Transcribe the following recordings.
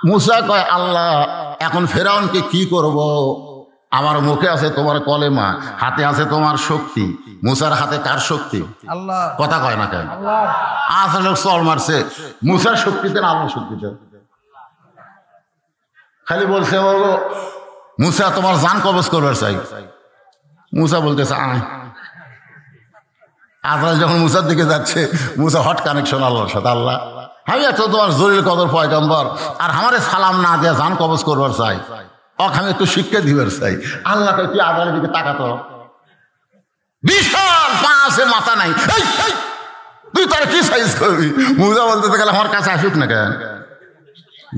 মুসা কয় আল্লাহ এখন ফেরাউনকে কি করব? আমার মুখে আছে তোমার কলেমা, হাতে আছে তোমার শক্তি। মুসার হাতে কার শক্তি? আল্লাহ। কথা কয় না কেন? আসলে লোক চল মারছে মুসার শক্তিতে না আল্লাহর শক্তিতে। খালি বলছে মুসা তোমার জান কবজ করবার চাই। মুসা বলতেছে আয়। আজরাইল যখন মুসার দিকে যাচ্ছে, মুসা হট কানেকশন আল্লাহর সাথে। আল্লাহ আমি একটা তোমার জলিল কদর পয়গম্বর, আর আমারে সালাম না দিয়ে জান কবজ করবার চাই, আমি একটু শিক্ষা দিবার চাই। আল্লাহ তুই আজরাইলের দিকে তাকাতো, বিশাল পা আছে মাথা নাই, তুই তার কি সাইজ করবি? মুসা বলতে গেলে আমার কাছে আসুক না কেন?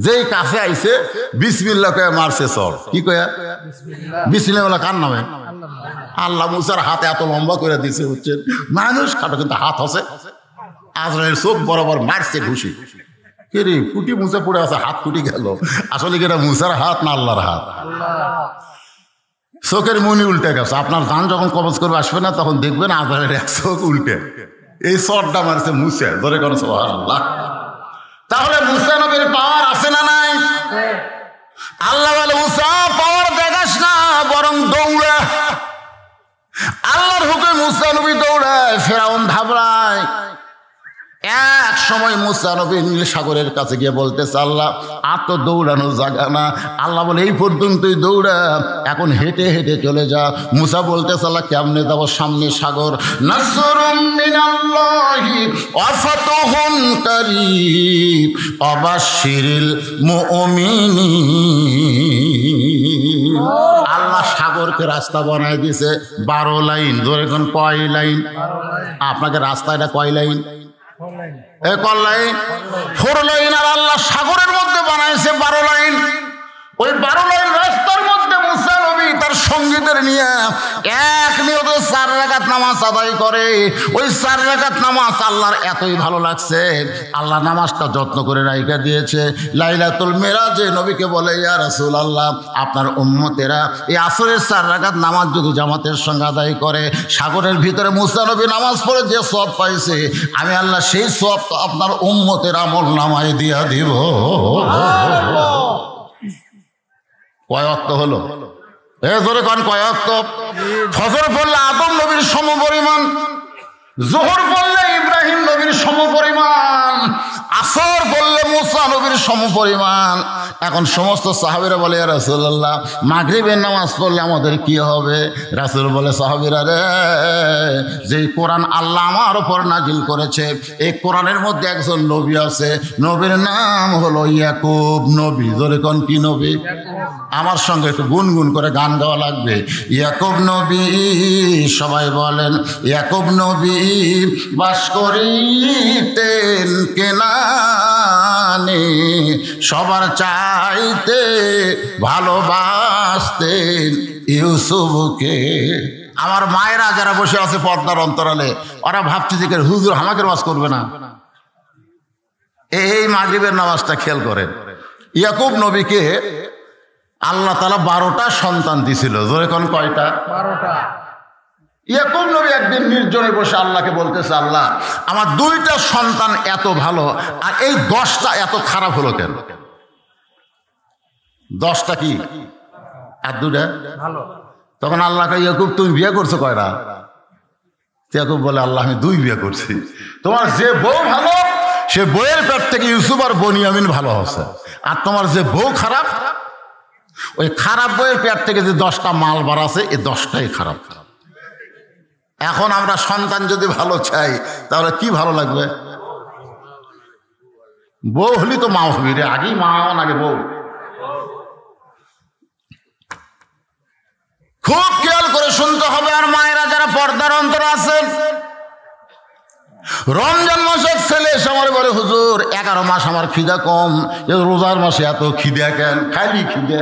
যেই কাছে আইছে বিসমিল্লাহ কয়ে মারছে চর। কি কয়া? বিসমিল্লাহ বলে কার নামে? আল্লাহ। মুসার হাতে এত লম্বা করে দিছে হচ্ছে মানুষ খাটো, কিন্তু হাত হসে। আজরাইলের চোখ বরাবর মারছে ঘুষি। কে রে ফুটি মুসা পড়ে আছে, হাত ফুটি গেল। আসলে কি এটা মুসার হাত না আল্লাহর হাত? চোখের মনি উল্টে গেছে। আপনার জান যখন কবজ করবে আসবে না, তখন দেখবেন আজরাইলের এক চোখ উল্টে। এই চরটা মারছে মুসা, ধরে কোনো সুবহানাল্লাহ। তাহলে মুসা নবীর পাওয়ার আছে না নাই? আল্লাহ বলে মুসা পাওয়ার দেখাস না, বরং দৌড়া। আল্লাহর হুকুমে মুসা নবী দৌড়ায়, ফেরাউন ঘাবড়ায়। এক সময় মুসা নবী নীল সাগরের কাছে গিয়ে বলতেছে আল্লাহ আর তো দৌড়ানো জায়গা না। আল্লাহ বলে এই পর্যন্তই দৌড়া, এখন হেঁটে হেঁটে চলে যা। মুসা বলতেছে আল্লাহ কেমনে যাবো? সামনে সাগর। নাসরুম মিনাল্লাহি ওয়া ফাতহুন কারীব ওয়াবাশশিরিল মুমিনিন। আল্লাহ সাগরকে রাস্তা বানায় দিয়েছে 12 লাইন। ধরে কোন কয় লাইন? আপনাকে রাস্তাটা কয় লাইন? Four line. আর আল্লাহ সাগরের মধ্যে বানাইছে 12 লাইন। ওই 12 লাইন রাস্তার মধ্যে মুসা নবী তার সঙ্গীদের নিয়ে এক নিয়তে 4 রাকাত নামাজ আদায় করে। ওই 4 রাকাত নামাজ আল্লাহর এতই ভালো লাগছে, আল্লাহ নামাজটা যত্ন করে রাইখা দিয়েছে। লাইলাতুল মেরাজে নবীকে বলে ইয়া রাসূলুল্লাহ আপনার উম্মতেরা এই আসরের 4 রাকাত নামাজ যদি জামাতের সঙ্গে আদায় করে, সাগরের ভিতরে মুসা নবী নামাজ পড়ে যে সওয়াব পাইছে, আমি আল্লাহ সেই সওয়াব আপনার উম্মতের আমল নামায় দিয়া দিব। কয় ওয়াক্ত হলো? জোরে কোন কয় ওয়াক্ত? ফজর পড়লে আদম নবীর সমপরিমাণ, যোহর পড়লে ইব্রাহিম নবীর সমপরিমাণ, আসর পড়লে মুসা নবীর সমপরিমাণ। এখন সমস্ত সাহাবীরা বলে ইয়া রাসূলুল্লাহ মাগরিবের নামাজ পড়লে আমাদের কি হবে? রাসূল বলে সাহাবীরা রে, যেই কোরআন আল্লাহ আমার উপর নাজিল করেছে, এই কোরআনের মধ্যে একজন নবী আছে, নবীর নাম হলো ইয়াকুব নবী। জোরে কোন কি নবী? আমার সঙ্গে একটু গুনগুন করে গান গাওয়া লাগবে। ইয়াকুব নবী, সবাই বলেন ইয়াকুব নবী বাস করিতেন কেনানে, সবার চাইতে ভালোবাসতেন ইউসুফকে। আমার মায়েরা যারা বসে আছে পর্দার অন্তরালে, ওরা ভাবছে যে হুজুর আমাকে নামাজ করবে না। এই মাগরিবের নামাজটা খেয়াল করেন। ইয়াকুব নবীকে আল্লাহ তাআলা 12টা সন্তান দিছিল। জোরে কোন কয়টা? 12টা। ইয়াকুব নবী একদিন নির্জনে বসে আল্লাহকে বলতেছে আল্লাহ আমার 2টা সন্তান এত ভালো, আর এই 10টা এত খারাপ হলো কেন? 10টা কি আর 2টা ভালো? তখন আল্লাহকে ইয়াকুব তুমি বিয়ে করছো কয়টা? ইয়াকুব বলে আল্লাহ আমি 2 বিয়ে করছি। তোমার যে বউ ভালো, সে বউয়ের পেট থেকে ইউসুফ আর বনিয়ামিন ভালো হচ্ছে, আর তোমার যে বউ খারাপ, ওই খারাপ বউয়ের পেট থেকে যে 10টা মাল বার আছে, এই 10টাই খারাপ। এখন আমরা সন্তান যদি ভালো চাই তাহলে কি ভালো লাগবে? বউ হলি তো মা হবি রে, আগেই মা আগে বউ। খুব খেয়াল করে শুনতে হবে। আর মায়েরা যারা পর্দার অন্তরে আছেন, রমজান মাসের ছেলে এসে আমার বলে হুজুর 11 মাস আমার খিদা কম, রোজার মাসে এত খিদা কেন? খালি খিদা।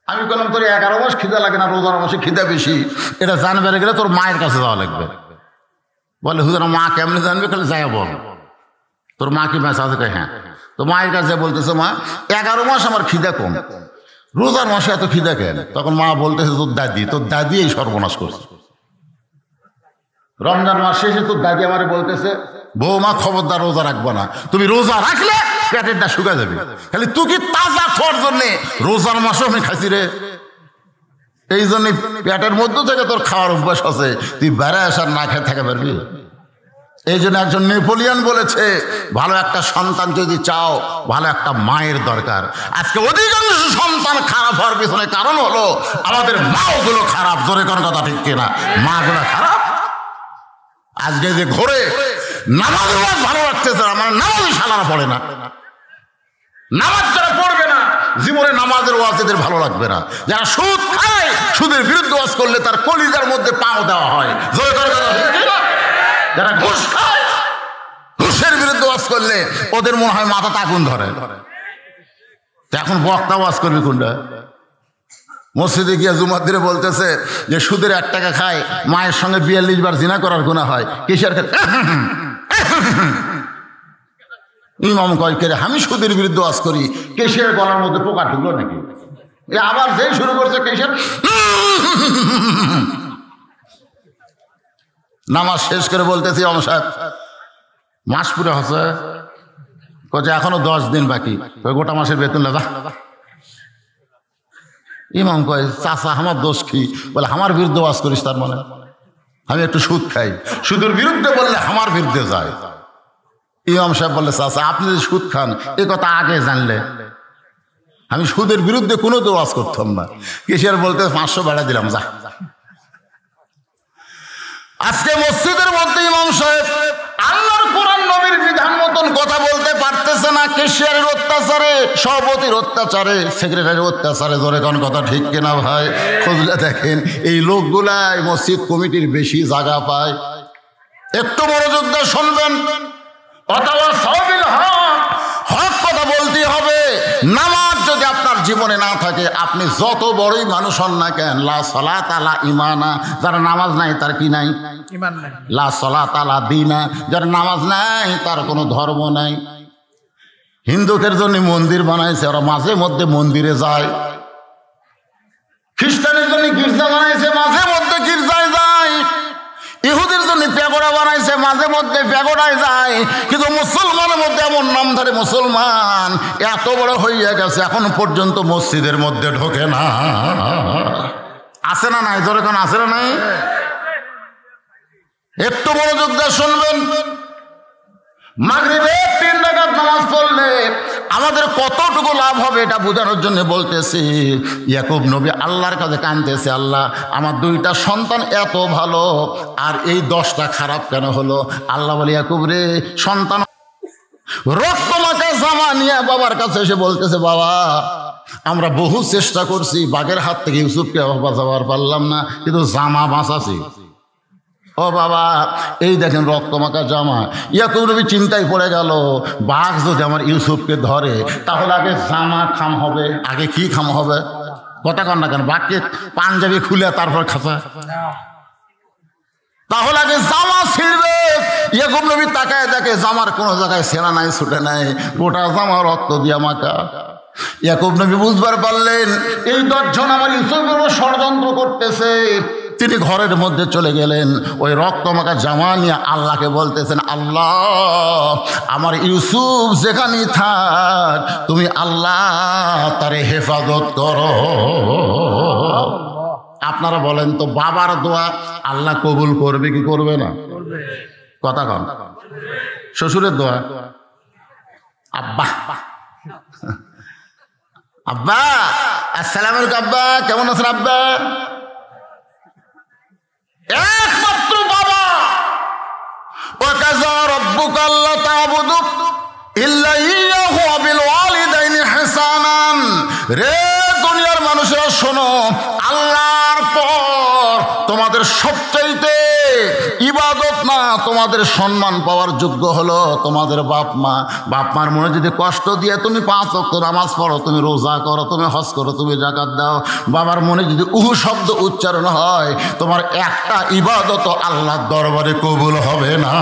আমি বললাম তোর 11 মাস খিদা লাগে না, রোজার মাসে খিদা বেশি। এটা জানবে গেলে তোর মায়ের কাছে যাওয়া লাগবে। বলে হুজুর মা কেমনে জানবে? খালি যাই বল তোর মা কি মেসা আছে? হ্যাঁ। তো মায়ের কাছে বলতেছে মা 11 মাস আমার খিদা কম, রোজার মাসে এত খিদা কেন? তখন মা বলতেছে তোর দাদি এই সর্বনাশ করছে। রমজান মাস শেষে তোর দাদি আমার বলতেছে বৌমা খবরদার রোজা রাখবো না, তুমি রোজা রাখলে পেটেরটা শুকা যাবে, খালি তুই কি তাজা খাওয়ার জন্যে রোজার মাসে আমি খাইছি রে, এই জন্য পেটের মধ্য থেকে তোর খাওয়ার অভ্যাস আছে, তুই বেড়ে আসার না খেয়ে থাকতে পারবি। এই জন্য একজন নেপোলিয়ান বলেছে, ভালো একটা সন্তান যদি চাও ভালো একটা মায়ের দরকার। আজকে অধিকাংশ সন্তান খারাপ হওয়ার পিছনে কারণ হলো আমাদের মাগুলো খারাপ। জোরে কোন কথা ঠিক কিনা? মাগুলো খারাপ। আজকে যে ঘরে নামাজের ওয়াজ ভালো রাখতেছে না, মানে নামাজই শালারা পড়ে না, নামাজ যারা পড়বে না জীবনে নামাজের ওয়াজ এদের ভালো লাগবে না। যারা সুদ খায়, সুদের বিরুদ্ধে ওয়াজ করলে তার কলিজার মধ্যে পাও দেওয়া হয়। জোরে কোন কথা ঠিক কিনা? যারা ঘুষ খায়, ঘুষের বিরুদ্ধে ওয়াজ করলে ওদের মনে হয় মাথাটা আগুন ধরে। এখন বক্তা ওয়াজ করবি কোনটা? মসজিদে গিয়ে জুমার দিনে বলতেছে যে সুদের 1 টাকা খায়, মায়ের সঙ্গে 42 বার জিনা করার গুনাহ হয়, কিসের? ইমাম কয় কে আমি সুদের বিরুদ্ধে ওয়াজ করি, কেশের গলার মধ্যে পোকা ঢুকলো নাকি? আবার যেই শুরু করছে কেশের, নামাজ শেষ করে বলতেছি ইমাম সাহেব মাস পুরো হচ্ছে, কচ্ছে এখনো 10 দিন বাকি, গোটা মাসের বেতন লাগা। ইমাম কয় চাচা আমার দোষ কি? বলে আমার বিরুদ্ধে ওয়াজ করিস, তার মানে আমি একটু সুদ খাই, সুদের বিরুদ্ধে বললে আমার বিরুদ্ধে যায়। ইমাম সাহেব বললে চাচা আপনি যদি সুদ খান এ কথা আগে জানলে আমি সুদের বিরুদ্ধে কোনো তো ওয়াজ করতাম না। কিসের বলতে 500 বাড়া দিলাম যা। আজকে মসজিদের মধ্যে ইমাম সাহেব আল্লাহর কোরআন নবীর বিধান মতন কথা বলতে পারতেছে না, কেশিয়ারের অত্যাচারে, সভাপতির অত্যাচারে, সেক্রেটারির অত্যাচারে। ধরে কোন কথা ঠিক কিনা ভাই? খুঁজলে দেখেন এই লোকগুলাই মসজিদ কমিটির বেশি জায়গা পায়। একটু মনোযোগ দিয়ে শুনবেন, অথবা সাবিল হক, হক কথা বলতে হবে। নামাজ যদি আপনার জীবনে না থাকে, আপনি যত বড়ই মানুষ হন না কেন, লা সালাতা লা ঈমানা, যার নামাজ নাই তার কি নাই? ঈমান নাই। লা সালাতা লা দীনা, যার নামাজ নাই তার কোনো ধর্ম নাই। হিন্দুদের জন্য মন্দির বানাইছে, ওরা মাঝে মধ্যে মন্দিরে যায়। খ্রিস্টানের জন্য গির্জা বানাইছে, মাঝে মধ্যে গির্জায় যায়। ইহুদির জন্য প্যাগোডা বানাইছে, মাঝে মধ্যে প্যাগোডায় যায়। কিন্তু মুসলমানের মধ্যে এমন নামধারী মুসলমান এত বড় হইয়া গেছে, এখন পর্যন্ত মসজিদের মধ্যে ঢোকে না। আছে না নাই? জোরে কোন আছে না নাই? একটু মনোযোগ দিয়ে শুনবেন। মাগরিবে 3 রাকাত নামাজ পড়লে আমাদের কতটুকু লাভ হবে এটা বোঝানোর জন্য বলতেছি। ইয়াকুব নবী আল্লাহর কাছে কাঁদতেছে, আল্লাহ আমার 2টা সন্তান এত ভালো আর এই 10টা খারাপ কেন হলো? আল্লাহ বলে ইয়াকুব রে, সন্তান রক্তমাখা জামা নিয়ে বাবার কাছে এসে বলতেছে, বাবা আমরা বহু চেষ্টা করছি, বাঘের হাত থেকে ইউসুফকে বাঁচাবার পারলাম না, কিন্তু জামা বাঁচাছি। ও বাবা এই দেখেন রক্তমাখা জামা। ইয়াকুব নবী চিন্তায় পড়ে গেল, বাঘ যদি আমার ইউসুফকে ধরে তাহলে আগে জামা খাম হবে, আগে কি খাম হবে? কথা কন না কেন? বাঘকে পাঞ্জাবি খুলে তারপর খাঁচা, তাহলে আগে জামা ছিঁড়বে। ইয়াকুব নবী তাকায় দেখে জামার কোনো জায়গায় সেনা নাই, ছুটে নাই, গোটা জামা রক্ত দিয়া মাখা। ইয়াকুব নবী বুঝবার পারলেন এই 10 জন আমার ইউসুফের উপর ষড়যন্ত্র করতেছে। তিনি ঘরের মধ্যে চলে গেলেন, ওই রক্তমাখা জামা নিয়ে আল্লাহকে বলতেছেন, আল্লাহ আমার ইউসুফ যেখানেই থাক তুমি আল্লাহ তারে হেফাজত করো। আপনারা বলেন তো বাবার দোয়া আল্লাহ কবুল করবে কি করবে না? কথা কন। শ্বশুরের দোয়া, আব্বা আব্বা আসসালামু আলাইকুম, আব্বা কেমন আছেন আব্বা? একমাত্র বাবা। ওয়াকাযা রাব্বুকা আল্লা তা'বুদু ইল্লা ইয়্যাহু ওয়া বিল ওয়ালিদাইনি ইহসানান। রে দুনিয়ার মানুষেরা শোনো, আল্লাহর পর তোমাদের সবচাইতে ইবাদত না, তোমাদের সম্মান পাওয়ার যোগ্য হলো তোমাদের বাপ মা। বাপ মার মনে যদি কষ্ট দিয়ে তুমি 5 ওয়াক্ত নামাজ পড়ো, তুমি রোজা করো, তুমি হজ করো, তুমি যাকাত দাও, বাবার মনে যদি উহু শব্দ উচ্চারণ হয়, তোমার একটা ইবাদত আল্লাহর দরবারে কবুল হবে না।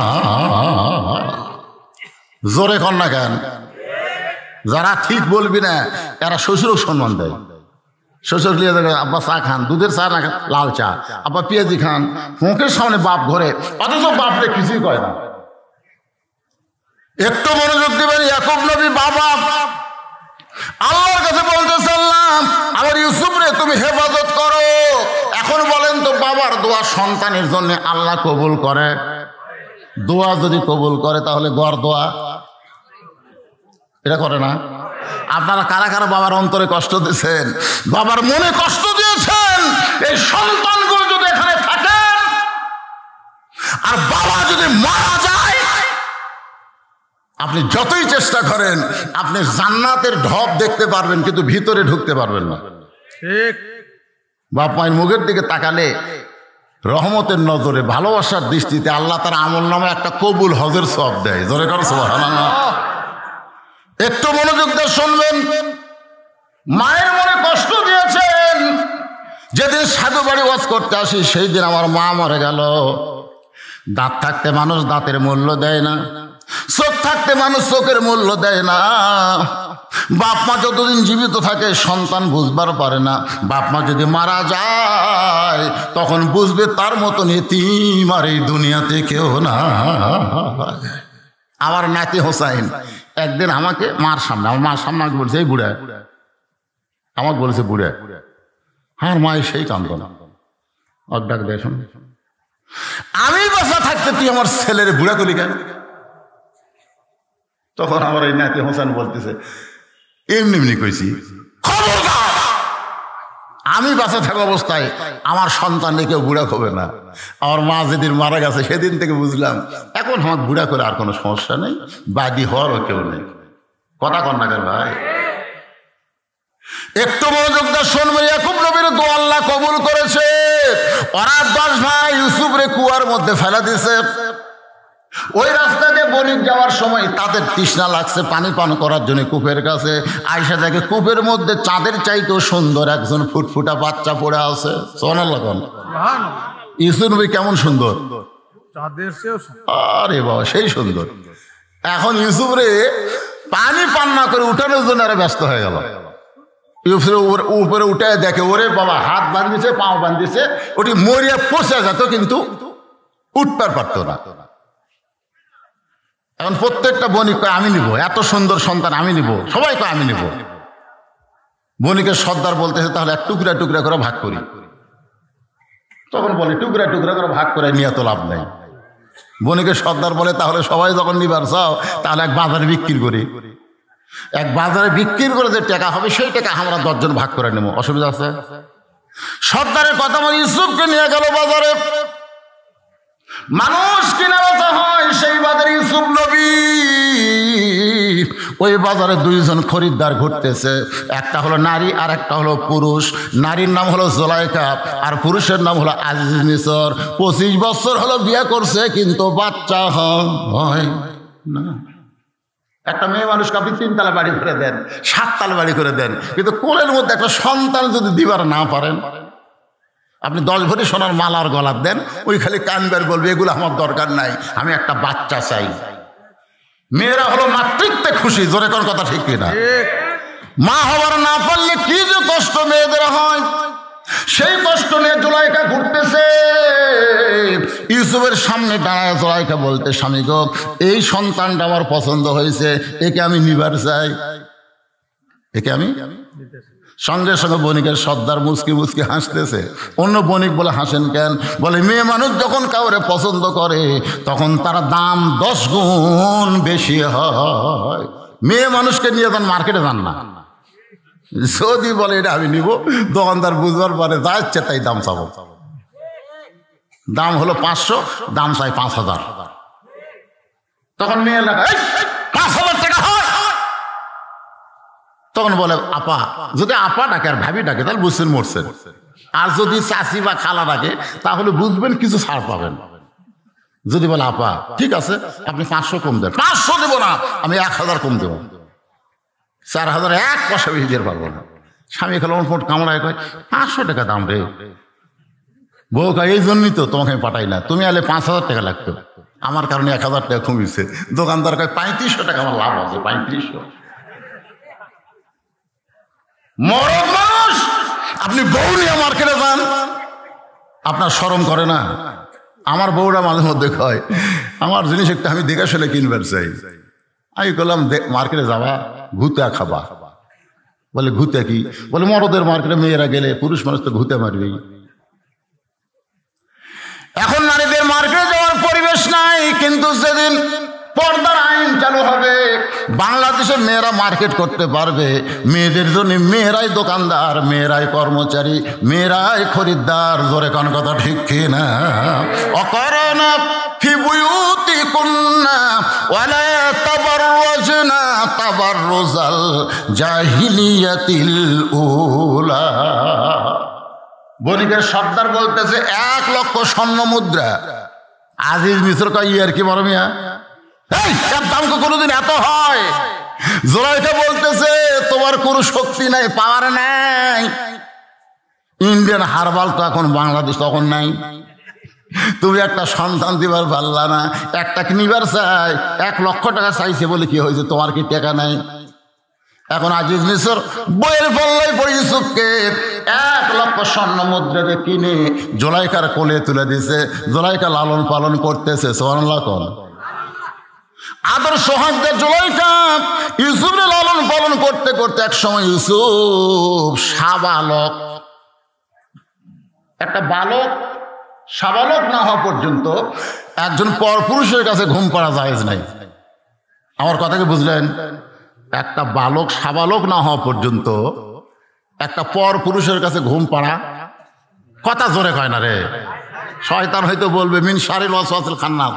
জোরে কর না কেন? যারা ঠিক বলবি না এরা শ্বশুরও সম্মান দেয়। শ্বশুর লিয়ে দেখে আব্বা চা খান, দুধের চা না খান, লাল চা। আব্বা পেঁয়াজি খান, মুখের সামনে বাপ ঘরে, অথচ বাপরে কিছুই কয় না। একটু মনোযোগ দিবেন। ইয়াকুব নবী বাবা আল্লাহর কাছে বলতেছে, আল্লাহ আমার ইউসুফ রে তুমি হেফাজত করো। এখন বলেন তো, বাবার দোয়া সন্তানের জন্য আল্লাহ কবুল করে? দোয়া যদি কবুল করে তাহলে গড় দোয়া এটা করে না? আপনারা কারা কারা বাবার অন্তরে কষ্ট দিয়েছেন, বাবার মনে কষ্ট দিয়েছেন? এই সন্তানগুলো যদি এখানে থাকেন আর বাবা যদি মারা যায়, আপনি যতই চেষ্টা করেন আপনি জান্নাতের ঢপ দেখতে পারবেন, কিন্তু ভিতরে ঢুকতে পারবেন না। ঠিক। বাপ মায়ের মুখের দিকে তাকালে রহমতের নজরে ভালোবাসার দৃষ্টিতে আল্লাহ তার আমল নামে একটা কবুল হজের সওয়াব দেয়। জোরে করো সুবহানাল্লাহ। একটু মনোযোগ দিয়ে শুনবেন। মায়ের মনে কষ্ট দিয়েছেন। যেদিন সাধু বাড়ি ওয়াজ করতে আসি সেই দিন আমার মা মরে গেল। দাঁত থাকতে মানুষ দাঁতের মূল্য দেয় না, চোখ থাকতে মানুষ চোখের মূল্য দেয় না। বাপ মা যতদিন জীবিত থাকে সন্তান বুঝবার পারে না। বাপ মা যদি মারা যায় তখন বুঝবে তার মতন এতিম আর এই দুনিয়াতে কেউ না। আমার নাতি হোসাইন একদিন আমাকে মার সামনে, আমার মার সামনে আমাকে বলছে, এই বুড়া, আমাকে বলেছে বুড়া। আমার মায়ের সেই কান্দন ডাক দেয়, শোন আমি বাসা থাকতে তুই আমার ছেলের বুড়া করি কেন? তখন আমার এই নাতি হোসেন বলতেছে, এমনি এমনি কইছি, আমি বাসা থাকা অবস্থায় আমার সন্তান কেউ বুড়া হবে না। আমার মা যেদিন মারা গেছে সেদিন থেকে বুঝলাম এখন আমার বুড়া করে আর কোনো সমস্যা নেই, বাদী হওয়ারও কেউ নেই। কথা কন না কেন ভাই? একটু মনোযোগ দিয়ে শুনবেন। ইয়াকুব নবীর দোয়া আল্লাহ কবুল করেছে। ওরা 10 ভাই ইউসুফ রে কুয়ার মধ্যে ফেলা দিয়েছে। ওই রাস্তাতে বণিক যাওয়ার সময় তাদের তৃষ্ণা লাগছে পানি পান করার জন্য কূপের কাছে। আয়সা দেখে কূপের মধ্যে চাঁদের চাইতেও সুন্দর একজন ফুটফুটা বাচ্চা পড়ে আছে। সুবহানাল্লাহ। ইউসুফ নবী কেমন সুন্দর, আরে বাবা সেই সুন্দর। এখন ইউসুফ রে পানি পান না করে উঠানোর জন্য আরো ব্যস্ত হয়ে গেল। উপরে উঠে দেখে ওরে বাবা হাত বাঁধিয়েছে, পাও বাঁধিয়েছে, ওটি মরিয়া পচে যেত কিন্তু উঠতে পারতো না। এখন প্রত্যেকটা বণিক কয় আমি নিব, এত সুন্দর সন্তান আমি নিব, সবাই কয় আমি নিব। বণিকের সর্দার বলতেছে তাহলে এক টুকরা টুকরা করে ভাগ করি। তখন বলে টুকরা টুকরা করে ভাগ করে নিয়ে তো লাভ নেই। বণিকের সর্দার বলে তাহলে সবাই যখন নিবার চাও তাহলে এক বাজারে বিক্রি করি, এক বাজারে বিক্রি করে যে টাকা হবে সেই টাকা আমরা 10 জন ভাগ করে নেবো, অসুবিধা আছে? সর্দারের কথা বলে ইউসুফকে নিয়ে গেল বাজারে। মানুষ কিনা বেচা হয় সেই বাজারে ইউসুফ নবী। ওই বাজারে 2 জন খরিদ্দার ঘুরতেছে, একটা হলো নারী আর একটা হলো পুরুষ। নারীর নাম হলো জুলাইখা আর পুরুষের নাম হলো আজিজ মিসর। 25 বছর হলো বিয়ে করছে কিন্তু বাচ্চা হয় না। একটা মেয়ে মানুষকে আপনি 3 তালা বাড়ি করে দেন, 7 তালা বাড়ি করে দেন, কিন্তু কোলের মধ্যে একটা সন্তান যদি দিবার না পারেন, আপনি 10 ভরি সোনার মালার গলার দেন, ওই খালি কানবার বলবে এগুলো আমার দরকার নাই, আমি একটা বাচ্চা চাই। মেয়েরা হলো মাতৃত্বে খুশি। জোরে কোন কথা ঠিক কিনা? মা হবার না পারলে কি যে কষ্ট মেয়েদের হয়, সেই কষ্ট নিয়ে জুলাইখা ঘুরতেছে। ইউসুফের সামনে দাঁড়ায় জুলাইখা বলতে, স্বামী গো এই সন্তানটা আমার পছন্দ হয়েছে, একে আমি নিবার চাই, একে আমি। সঙ্গে সঙ্গে বণিকের সর্দার মুচকি মুচকি হাসতেছে। অন্য বণিক বলে হাসেন কেন? বলে মেয়ে মানুষ যখন কাউরে পছন্দ করে তখন তার দাম 10 গুণ বেশি হয়। মেয়ে মানুষকে নিয়ে যখন মার্কেটে যান না, যদি বলে এটা আমি নিব, দোকানদার বুঝবার পরে যা ইচ্ছে তাই দাম চাবো। দাম হলো 500, দাম চাই 5000। তখন মেয়ে লেখা 5000 টাকা হয়। তখন বলে আপা, যদি আপা ডাকে আর ভাবি ডাকে তাহলে বুঝছেন মরছেন, আর যদি চাচি বা খালা ডাকে তাহলে বুঝবেন কিছু ছাড় পাবেন। যদি বলে আপা ঠিক আছে আপনি 500 কম দেন, 500 দেবো না, আমি 1000 কম দেবো, 4000 এক পয়সা বেশি দিতে পারবো না। স্বামী খেলো ফোট কামড়ায় কয় 500 টাকা দাম রে। বউ কয় এই জন্যই তো তোমাকে আমি পাঠাই না, তুমি আলে 5000 টাকা লাগতো, আমার কারণে 1000 টাকা কমিয়েছে। দোকানদার কয় 3500 টাকা আমার লাভ আছে, 3500। মরদ মানুষ আপনি বউ নিয়ে মার্কেটে যান, আপনার শরম করে না? আমার বউরা মাঝে মধ্যে কয় আমার জিনিস একটা আমি দেখে শুনে কিনবার চাই, আমি বললাম মার্কেটে যাবা, ঘুতে খাবা। বলে ঘুতে কি? বলে মরদের মার্কেটে মেয়েরা গেলে পুরুষ মানুষ তো ঘুতে মারবেই। এখন নারীদের মার্কেটে যাওয়ার পরিবেশ নাই, কিন্তু যেদিন পর্দার আইন চালু হবে বাংলাদেশের মেয়েরা মার্কেট করতে পারবে। মেয়েদের জন্য মেয়েরাই দোকানদার, মেয়েরাই কর্মচারী, মেয়েরাই খরিদ্দার। জোরে কোন কথা ঠিক কিনা? অকরনা ফি বুয়ুতিকুন্না ওয়ালা তাবাররুজনা তাবাররুজাল জাহিলিয়াতিল উলা। বণিকের সর্দার বলতেছে 1 লক্ষ স্বর্ণ মুদ্রা। আজিজ মিশ্র কয় ইয়ার কি বড় মিয়া, এর দাম কোনোদিন এত হয়? জোরাইটা বলতেছে তোমার কোনো শক্তি নাই, পাওয়ার নাই। ইন্ডিয়ান হারবাল তো এখন বাংলাদেশ তখন নাই। তুমি একটা সন্তান দিবার পারলা না, একটা নিবার চাই 1 লক্ষ টাকা চাইছে বলে কি হয়েছে? তোমার কি টাকা নাই? এখন আজিজ মিশর বইয়ের পাল্লাই পড়ে ইউসুফকে 1 লক্ষ স্বর্ণ মুদ্রাকে কিনে জোলাইকার কোলে তুলে দিছে। জোলাইকা লালন পালন করতেছে। সুবহানাল্লাহ কোন আদর সোহাগদা জোলাইকা ইউসুফের লালন পালন করতে করতে এক সময় ইউসুফ সাবালক, একটা বালক সাবালক না হওয়া পর্যন্ত একজন পরপুরুষের কাছে ঘুম পাড়া জায়েজ নাই। আমার কথা কি বুঝলেন? একটা বালক সাবালক না হওয়া পর্যন্ত একটা পরপুরুষের কাছে ঘুম পাড়া, কথা জোরে কয় না রে। শয়তান হয়তো বলবে মিন শারিল ওয়াসওয়াসিল খান্নাস।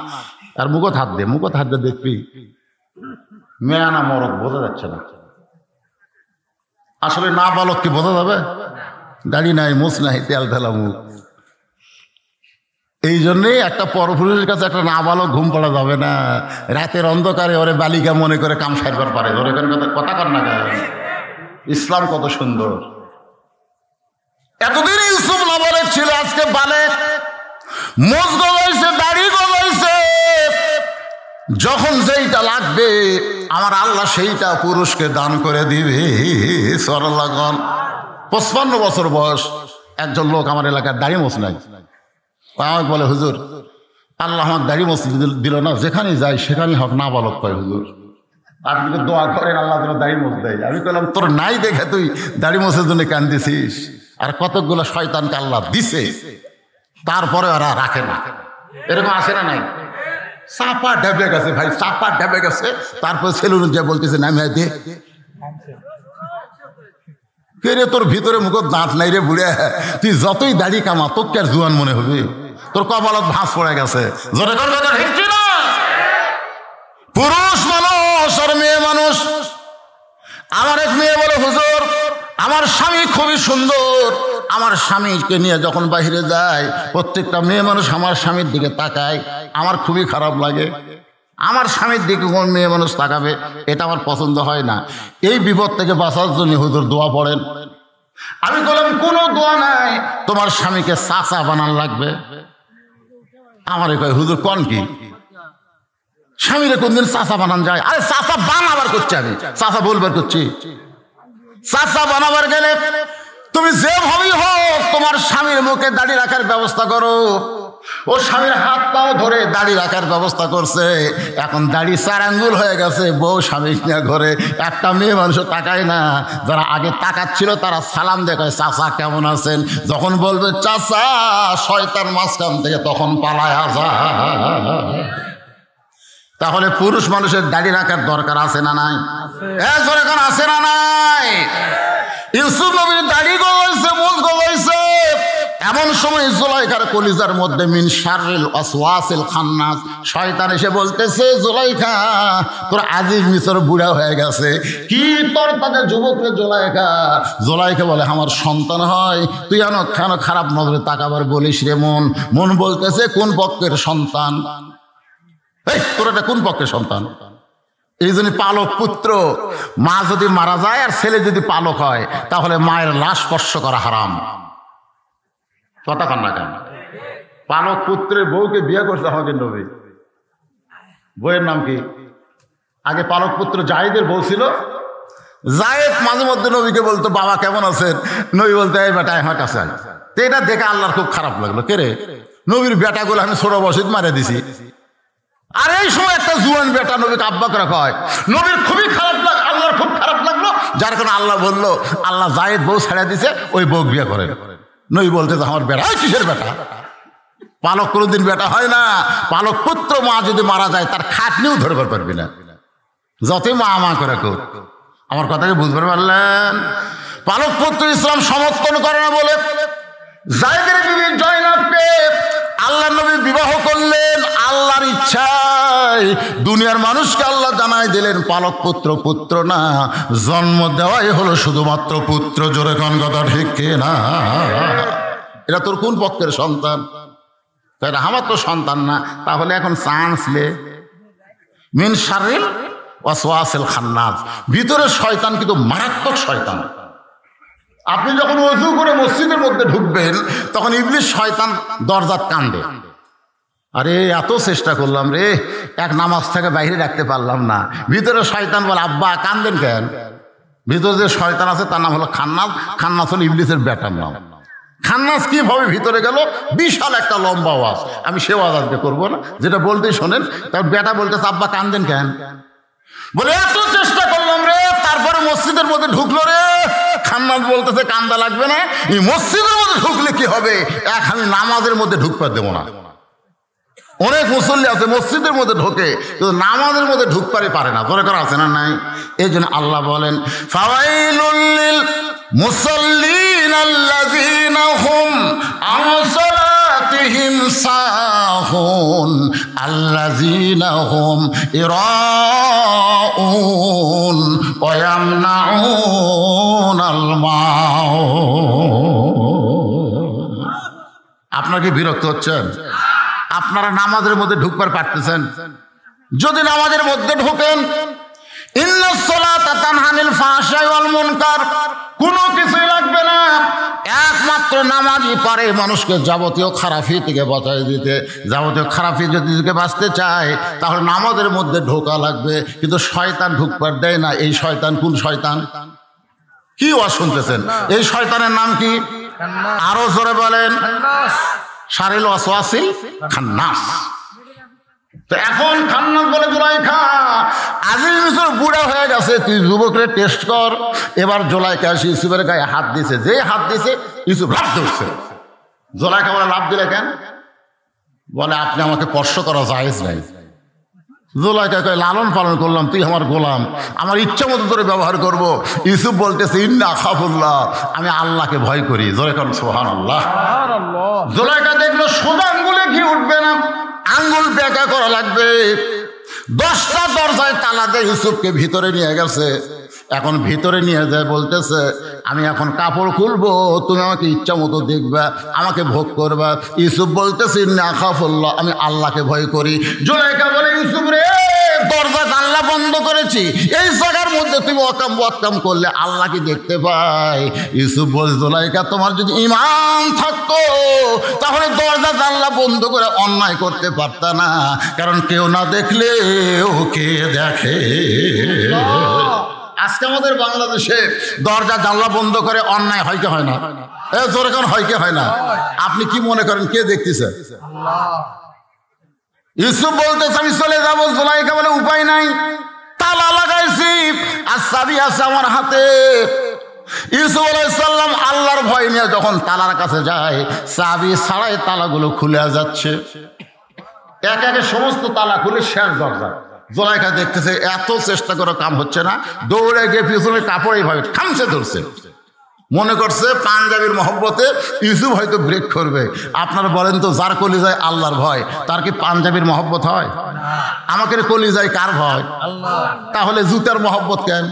আর মুখত হাত দিয়ে দেখবি মেয়া না মরক বোঝা যাচ্ছে না। আসলে না বালক কি বোঝা যাবে? দাড়ি নাই, মুছ নাই, তেল ঢালা মুখ। এই জন্যই একটা পরপুরুষের কাছে একটা নাবালক ঘুম পড়া যাবে না। রাতের অন্ধকারে ওরে বালিকা মনে করে কাম সারবার পারে। ওরে কথা কর না কেন? ইসলাম কত সুন্দর। এতদিন ইউসুফ নাবালক ছিল, আজকে বালেক, মোজ গলাইছে, দাড়ি গলাইছে। যখন যেইটা লাগবে আমার আল্লাহ সেইটা পুরুষকে দান করে দিবে। সুবহানাল্লাহ। 55 বছর বয়স একজন লোক আমার এলাকার দাড়ি মোছ নাই। আমাকে বলে হুজুর আল্লাহ আমার দাড়ি মোছ দিল না, যেখানে যাই সেখানে হক না বালক পাই। হুজুর আপনি তো দোয়া করেন আল্লাহ যেন দাড়ি মোছ দেয়। আমি বললাম তোর নাই দেখে তুই দাড়ি মোছের জন্য কান্দিছিস, আর কতকগুলো শয়তানকে আল্লাহ দিছে, তারপরে ওরা রাখে না। এরকম আসে না? নাই, চাপা ডেবে গেছে ভাই, চাপা ডেবে গেছে। তারপর সেলুন যে বলতেছে নামিয়ে দে। রে তোর ভিতরে মুখ দাঁত নাই রে বুড়ে, তুই যতই দাড়ি কামা তোকে আর জুয়ান মনে হবে। তোর কপালত ভাঁজ পড়ে গেছে। পুরুষ মানুষ আর মেয়ে মানুষ। আমার এক মেয়ে বলে হুজুর আমার স্বামী খুবই সুন্দর, আমার স্বামীকে নিয়ে যখন বাইরে যায় প্রত্যেকটা মেয়ে মানুষ আমার স্বামীর দিকে তাকায়, আমার খুবই খারাপ লাগে। আমার স্বামীর দিকে কোন মেয়ে মানুষ তাকাবে, এটা আমার পছন্দ হয় না। এই বিপদ থেকে বাঁচার জন্য হুজুর দোয়া পড়েন। আমি বললাম কোনো দোয়া নাই, তোমার স্বামীকে চাচা বানান লাগবে। আমার কয় হুজুর কোন কি স্বামীরে কোনদিন চাচা বানান যায়? আরে চাচা বানাবার করছি, আমি চাচা বলবার করছি। চাচা বানাবার গেলে তুমি যেভাবেই হোক তোমার স্বামীর মুখে দাড়ি রাখার ব্যবস্থা করো। ও স্বামীর হাত পাও ধরে দাড়ি রাখার ব্যবস্থা করছে। এখন দাড়ি 4 আঙ্গুল হয়ে গেছে। বউ স্বামী নিয়ে ঘরে, একটা মেয়ে মানুষ তাকায় না। যারা আগে তাকাচ্ছিল তারা সালাম দেখায়, চাচা কেমন আছেন? যখন বলবে চাচা শয়তান মাঝখান থেকে তখন পালায় আসা। তাহলে পুরুষ মানুষের দাড়ি রাখার দরকার আছে না নাই? এখন আছে না নাই? ইউসুফ নবীর দাড়ি গলাইছে, মুখ গলাইছে। এমন সময় জুলাইখার কলিজার মধ্যে মিন শাররিল ওয়াসওয়াসিল খান্নাস শয়তান এসে বলতেছে জুলাইখা তোর আজিজ মিশর বুড়া হয়ে গেছে, কি তোর তাদের যুবক রে জুলাইখা? জুলাইখা বলে আমার সন্তান হয়, তুই কেন খারাপ নজরে তাকাবার বলিস রে? মন বলতেছে কোন পক্ষের সন্তান? এই তোর এটা কোন পক্ষের সন্তান? এই জন্য পালক পুত্র, মা যদি মারা যায় আর ছেলে যদি পালক হয় তাহলে মায়ের লাশ স্পর্শ করা হারাম। কথা কন না কেন? পালক পুত্রের বউকে বিয়ে করছে আমাদের নবী। বইয়ের নাম কি? আগে পালক পুত্র জায়েদের বউ ছিল। জায়েদ মাঝে মধ্যে নবীকে বলতো বাবা কেমন আছেন? নবী বলতে এই বেটা আমার কাছে আয়। তো এটা দেখে আল্লাহর খুব খারাপ লাগলো। কে রে? নবীর বেটাগুলো আমি ছোট বসিত মারে দিছি, আর এই সময় একটা জুয়ান বেটা নবীকে আব্বা করে কয়, নবীর খুবই খারাপ লাগ, আল্লাহর খুব খারাপ লাগলো, যার কারণে আল্লাহ বললো আল্লাহ জায়েদ বউ ছেড়ে দিছে, ওই বউ বিয়ে করেন। নবী বলতে আমার বেটা, কিসের বেটা? পালক কোনোদিন বেটা হয় না। পালক পুত্র মা যদি মারা যায় তার খাটনিও ধরবার পারবি না, যতই মা মা করে কেউ। আমার কথাকে বুঝতে পারলেন? পালক পুত্র ইসলাম সমর্থন করে না বলে জায়েদের বিবি জয়নাবকে আল্লাহ নবী বিবাহ করলেন আল্লাহর ইচ্ছায়। দুনিয়ার মানুষকে আল্লাহ জানাই দিলেন পালক পুত্র পুত্র না, জন্ম দেওয়াই হলো শুধুমাত্র পুত্র। জোরে কোন কথা ঠিক না? এটা তোর কোন পক্ষের সন্তান? তাই আমার তো সন্তান না, তাহলে এখন চান্স লে মিন শাররিল ওয়াসওয়াসিল খান্নাস। ভিতরে শয়তান কিন্তু মারাত্মক শয়তান। আপনি যখন ওযু করে মসজিদের মধ্যে ঢুকবেন তখন ইবলিস শয়তান দরজাত কান্দে, আরে এত চেষ্টা করলাম রে, এক নামাজ থেকে বাইরে রাখতে পারলাম না। ভিতরে শয়তান বলে আব্বা কান্দেন কেন? ভিতরে যে শয়তান আছে তার নাম হলো খান্নাস। খান্নাস হলো ইবলিসের বেটার নাম। খান্নাস কিভাবে ভিতরে গেল? বিশাল একটা লম্বা ওয়াজ, আমি সে ওয়াজ আজকে করবো না, যেটা বলতেই শোনেন। তার বেটা বলতেছে আব্বা কান্দেন কেন? বলে এত চেষ্টা করলাম রে, তারপরে মসজিদের মধ্যে ঢুকলো রে। খান্নাস বলতেছে কান্দা লাগবে না, এই মসজিদের মধ্যে ঢুকলে কি হবে? আমি নামাজের মধ্যে ঢুকতে দেবো না। অনেক মুসল্লি আছে মসজিদের মধ্যে ঢোকে কিন্তু নামাজের মধ্যে ঢুকতে পারে না। ধরে করা আছে না নাই? এই জন্য আল্লাহ বলেন ফাওয়াইলুল লিল মুসাল্লিন আল্লাযীনা হুম আন সালাতিহিম সাহুন আল্লাযীনা হুম ইরাউন ওয়া ইয়ামনাউনাল মাউন। আপনারা কি বিরক্ত হচ্ছেন? আপনারা নামাজের মধ্যে ঢুকবার পারতেছেন? যদি নামাজের মধ্যে ঢোকেন, ইন্নাস সালাতা তানহা আনিল ফাহশাই ওয়াল মুনকার, কোনো কিছুই লাগবে না। একমাত্র নামাজই পারে মানুষকে যাবতীয় খারাপি থেকে বাঁচাই দিতে। যাবতীয় খারাপি যদি বাঁচতে চায় তাহলে নামাজের মধ্যে ঢোকা লাগবে। কিন্তু শয়তান ঢুকবার দেয় না। এই শয়তান কোন শয়তান? কি ওয়াজ শুনতেছেন? এই শয়তানের নাম কি? আরো জোরে বলেন। শাররিল ওয়াসওয়াসিল খান্নাস। তো এখন খান্নাস বলে জুলাইখা, আজিজ মিশর বুড়া হয়ে গেছে, তুই যুবকরে টেস্ট কর। এবার জুলাইখা এসে ইউসুফের গায়ে হাত দিছে, যে হাত দিছে ইউসুফ লাফ ধরছে। জুলাইখা বলে লাফ দিলে কেন? বলে আপনি আমাকে স্পর্শ করা জায়েজ নাই। জুলাইখা কয় লালন পালন করলাম, তুই আমার গোলাম, আমার ইচ্ছা মতো তোরে ব্যবহার করব। ইউসুফ বলতেছে ইন্না আখাফুল্লাহ, আমি আল্লাহকে ভয় করি। জোরে কোন সুবহানাল্লাহ। জুলাইখা দেখলো সোজা আঙ্গুলে ঘি উঠবে না, আঙ্গুল বেঁকা করা লাগবে। 10টা দরজায় তালা দিয়ে ইউসুফকে ভিতরে নিয়ে গেছে। এখন ভিতরে নিয়ে যায় বলতেছে আমি এখন কাপড় খুলবো, তুমি আমাকে ইচ্ছা মতো দেখবা, আমাকে ভোগ করবা। ইউসুফ বলতেছে ইন্না আখাফুল্লাহ, আমি আল্লাহকে ভয় করি। জুলাইখা বলে ইউসুফ রে, দরজা জানলা বন্ধ করেছি, এই জায়গার মধ্যে তুমি অকাম করলে আল্লাহ কি দেখতে পাই? ইউসুফ বলে জুলাইখা তোমার যদি ঈমান থাকতো তাহলে দরজা জানলা বন্ধ করে অন্যায় করতে পারতা না, কারণ কেউ না দেখলে ওকে দেখে। আজকে আমাদের বাংলাদেশে দরজা জানলা বন্ধ করে অন্যায় হয় কি হয় না? জোরে কোন হয় কি হয় না? আপনি কি মনে করেন কে দেখতেছে? ইউসুফ বলতেছে আমি চলে যাবো। জুলাইখা বলে উপায় নাই, তালা লাগাইছি আর চাবি আছে আমার হাতে। ইউসুফ আলাইহিস সালাম আল্লাহর ভয় নিয়ে যখন তালার কাছে যায়, চাবি ছাড়াই তালাগুলো খুলে যাচ্ছে। এক একে সমস্ত তালা খুলে শেষ দরজা। জুলাইখা দেখতেছে এত চেষ্টা করে কাম হচ্ছে না, দৌড়ে গিয়ে পিছনে কাপড় এইভাবে খামছে ধরছে। মনে করছে পাঞ্জাবির মহব্বতে ইউসুফ হয়তো ব্রেক করবে। আপনারা বলেন তো, যার কলিজায় আল্লাহর ভয় তার কি পাঞ্জাবির মহব্বত হয়? আমাকে কলিজায় কার ভয়? তাহলে জুতার মহব্বত কেন?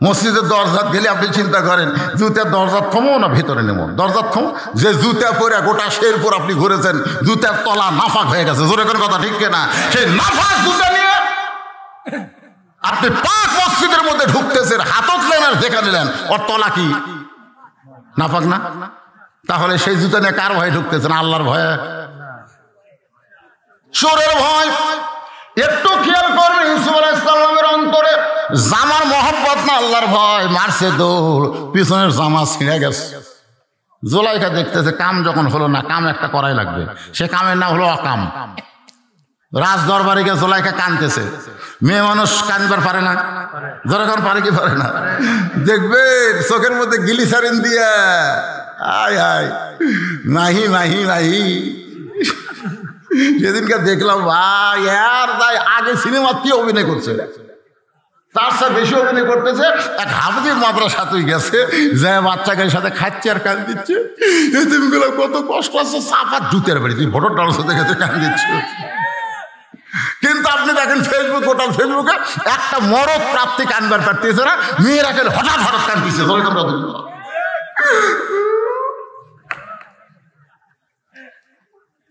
মসজিদের দরজাত গেলে আপনি চিন্তা করেন জুতার দরজাত থমো না ভিতরে নেব, দরজাত থমো। যে জুতা পরে গোটা শেরপুর আপনি ঘুরেছেন, জুতার তলা নাফাক হয়ে গেছে। জোরে করে কথা ঠিক না? সেই নাফাক জুতা নিয়ে আপনি পাক মসজিদের মধ্যে ঢুকতেছেন, হাতত নেন আর দেখা নিলেন, ওর তলা কি নাফাক না? তাহলে সেই জুতা নিয়ে কার ভয়ে ঢুকতেছেন? আল্লাহর ভয়ে? চোরের ভয়? একটু খেয়াল করেন ইউসুফ আলাইহিস সালামের অন্তরে জামার মহব্বত না আল্লাহর ভয়। মারছে দৌড়, পিছনের জামা ছিঁড়ে গেছে। জোলাইখা দেখতেছে কাম যখন হলো না, কাম একটা করাই লাগবে, সে কামের নাম হলো অকাম। রাজ দরবারে গিয়ে জোলাইখা কানতেছে। মেয়ে মানুষ কানবার পারে না, যখন পারে কি পারে না, দেখবে চোখের মধ্যে গ্লিসারিন দিয়া আয় আয় নাহি নাহি নাহি। সেদিনকে দেখলাম ভাই আর তাই আগে সিনেমা কি অভিনয় করছে, তার সাথে বেশি অভিনয় করতেছে। এক হাফিজ মাদ্রাসা তুই গেছে, যে বাচ্চাকে সাথে খাচ্ছে আর কান দিচ্ছে। তুমি গুলো কত কষ্ট আছে, চাপার জুতের বাড়ি, তুই ভোটার ডাল সাথে গেছে কান দিচ্ছ। কিন্তু আপনি দেখেন ফেসবুক, গোটাল ফেসবুকে একটা মরদ প্রাপ্তি কানবার পারতেছে না, মেয়েরা কেন হঠাৎ হঠাৎ কান দিচ্ছে।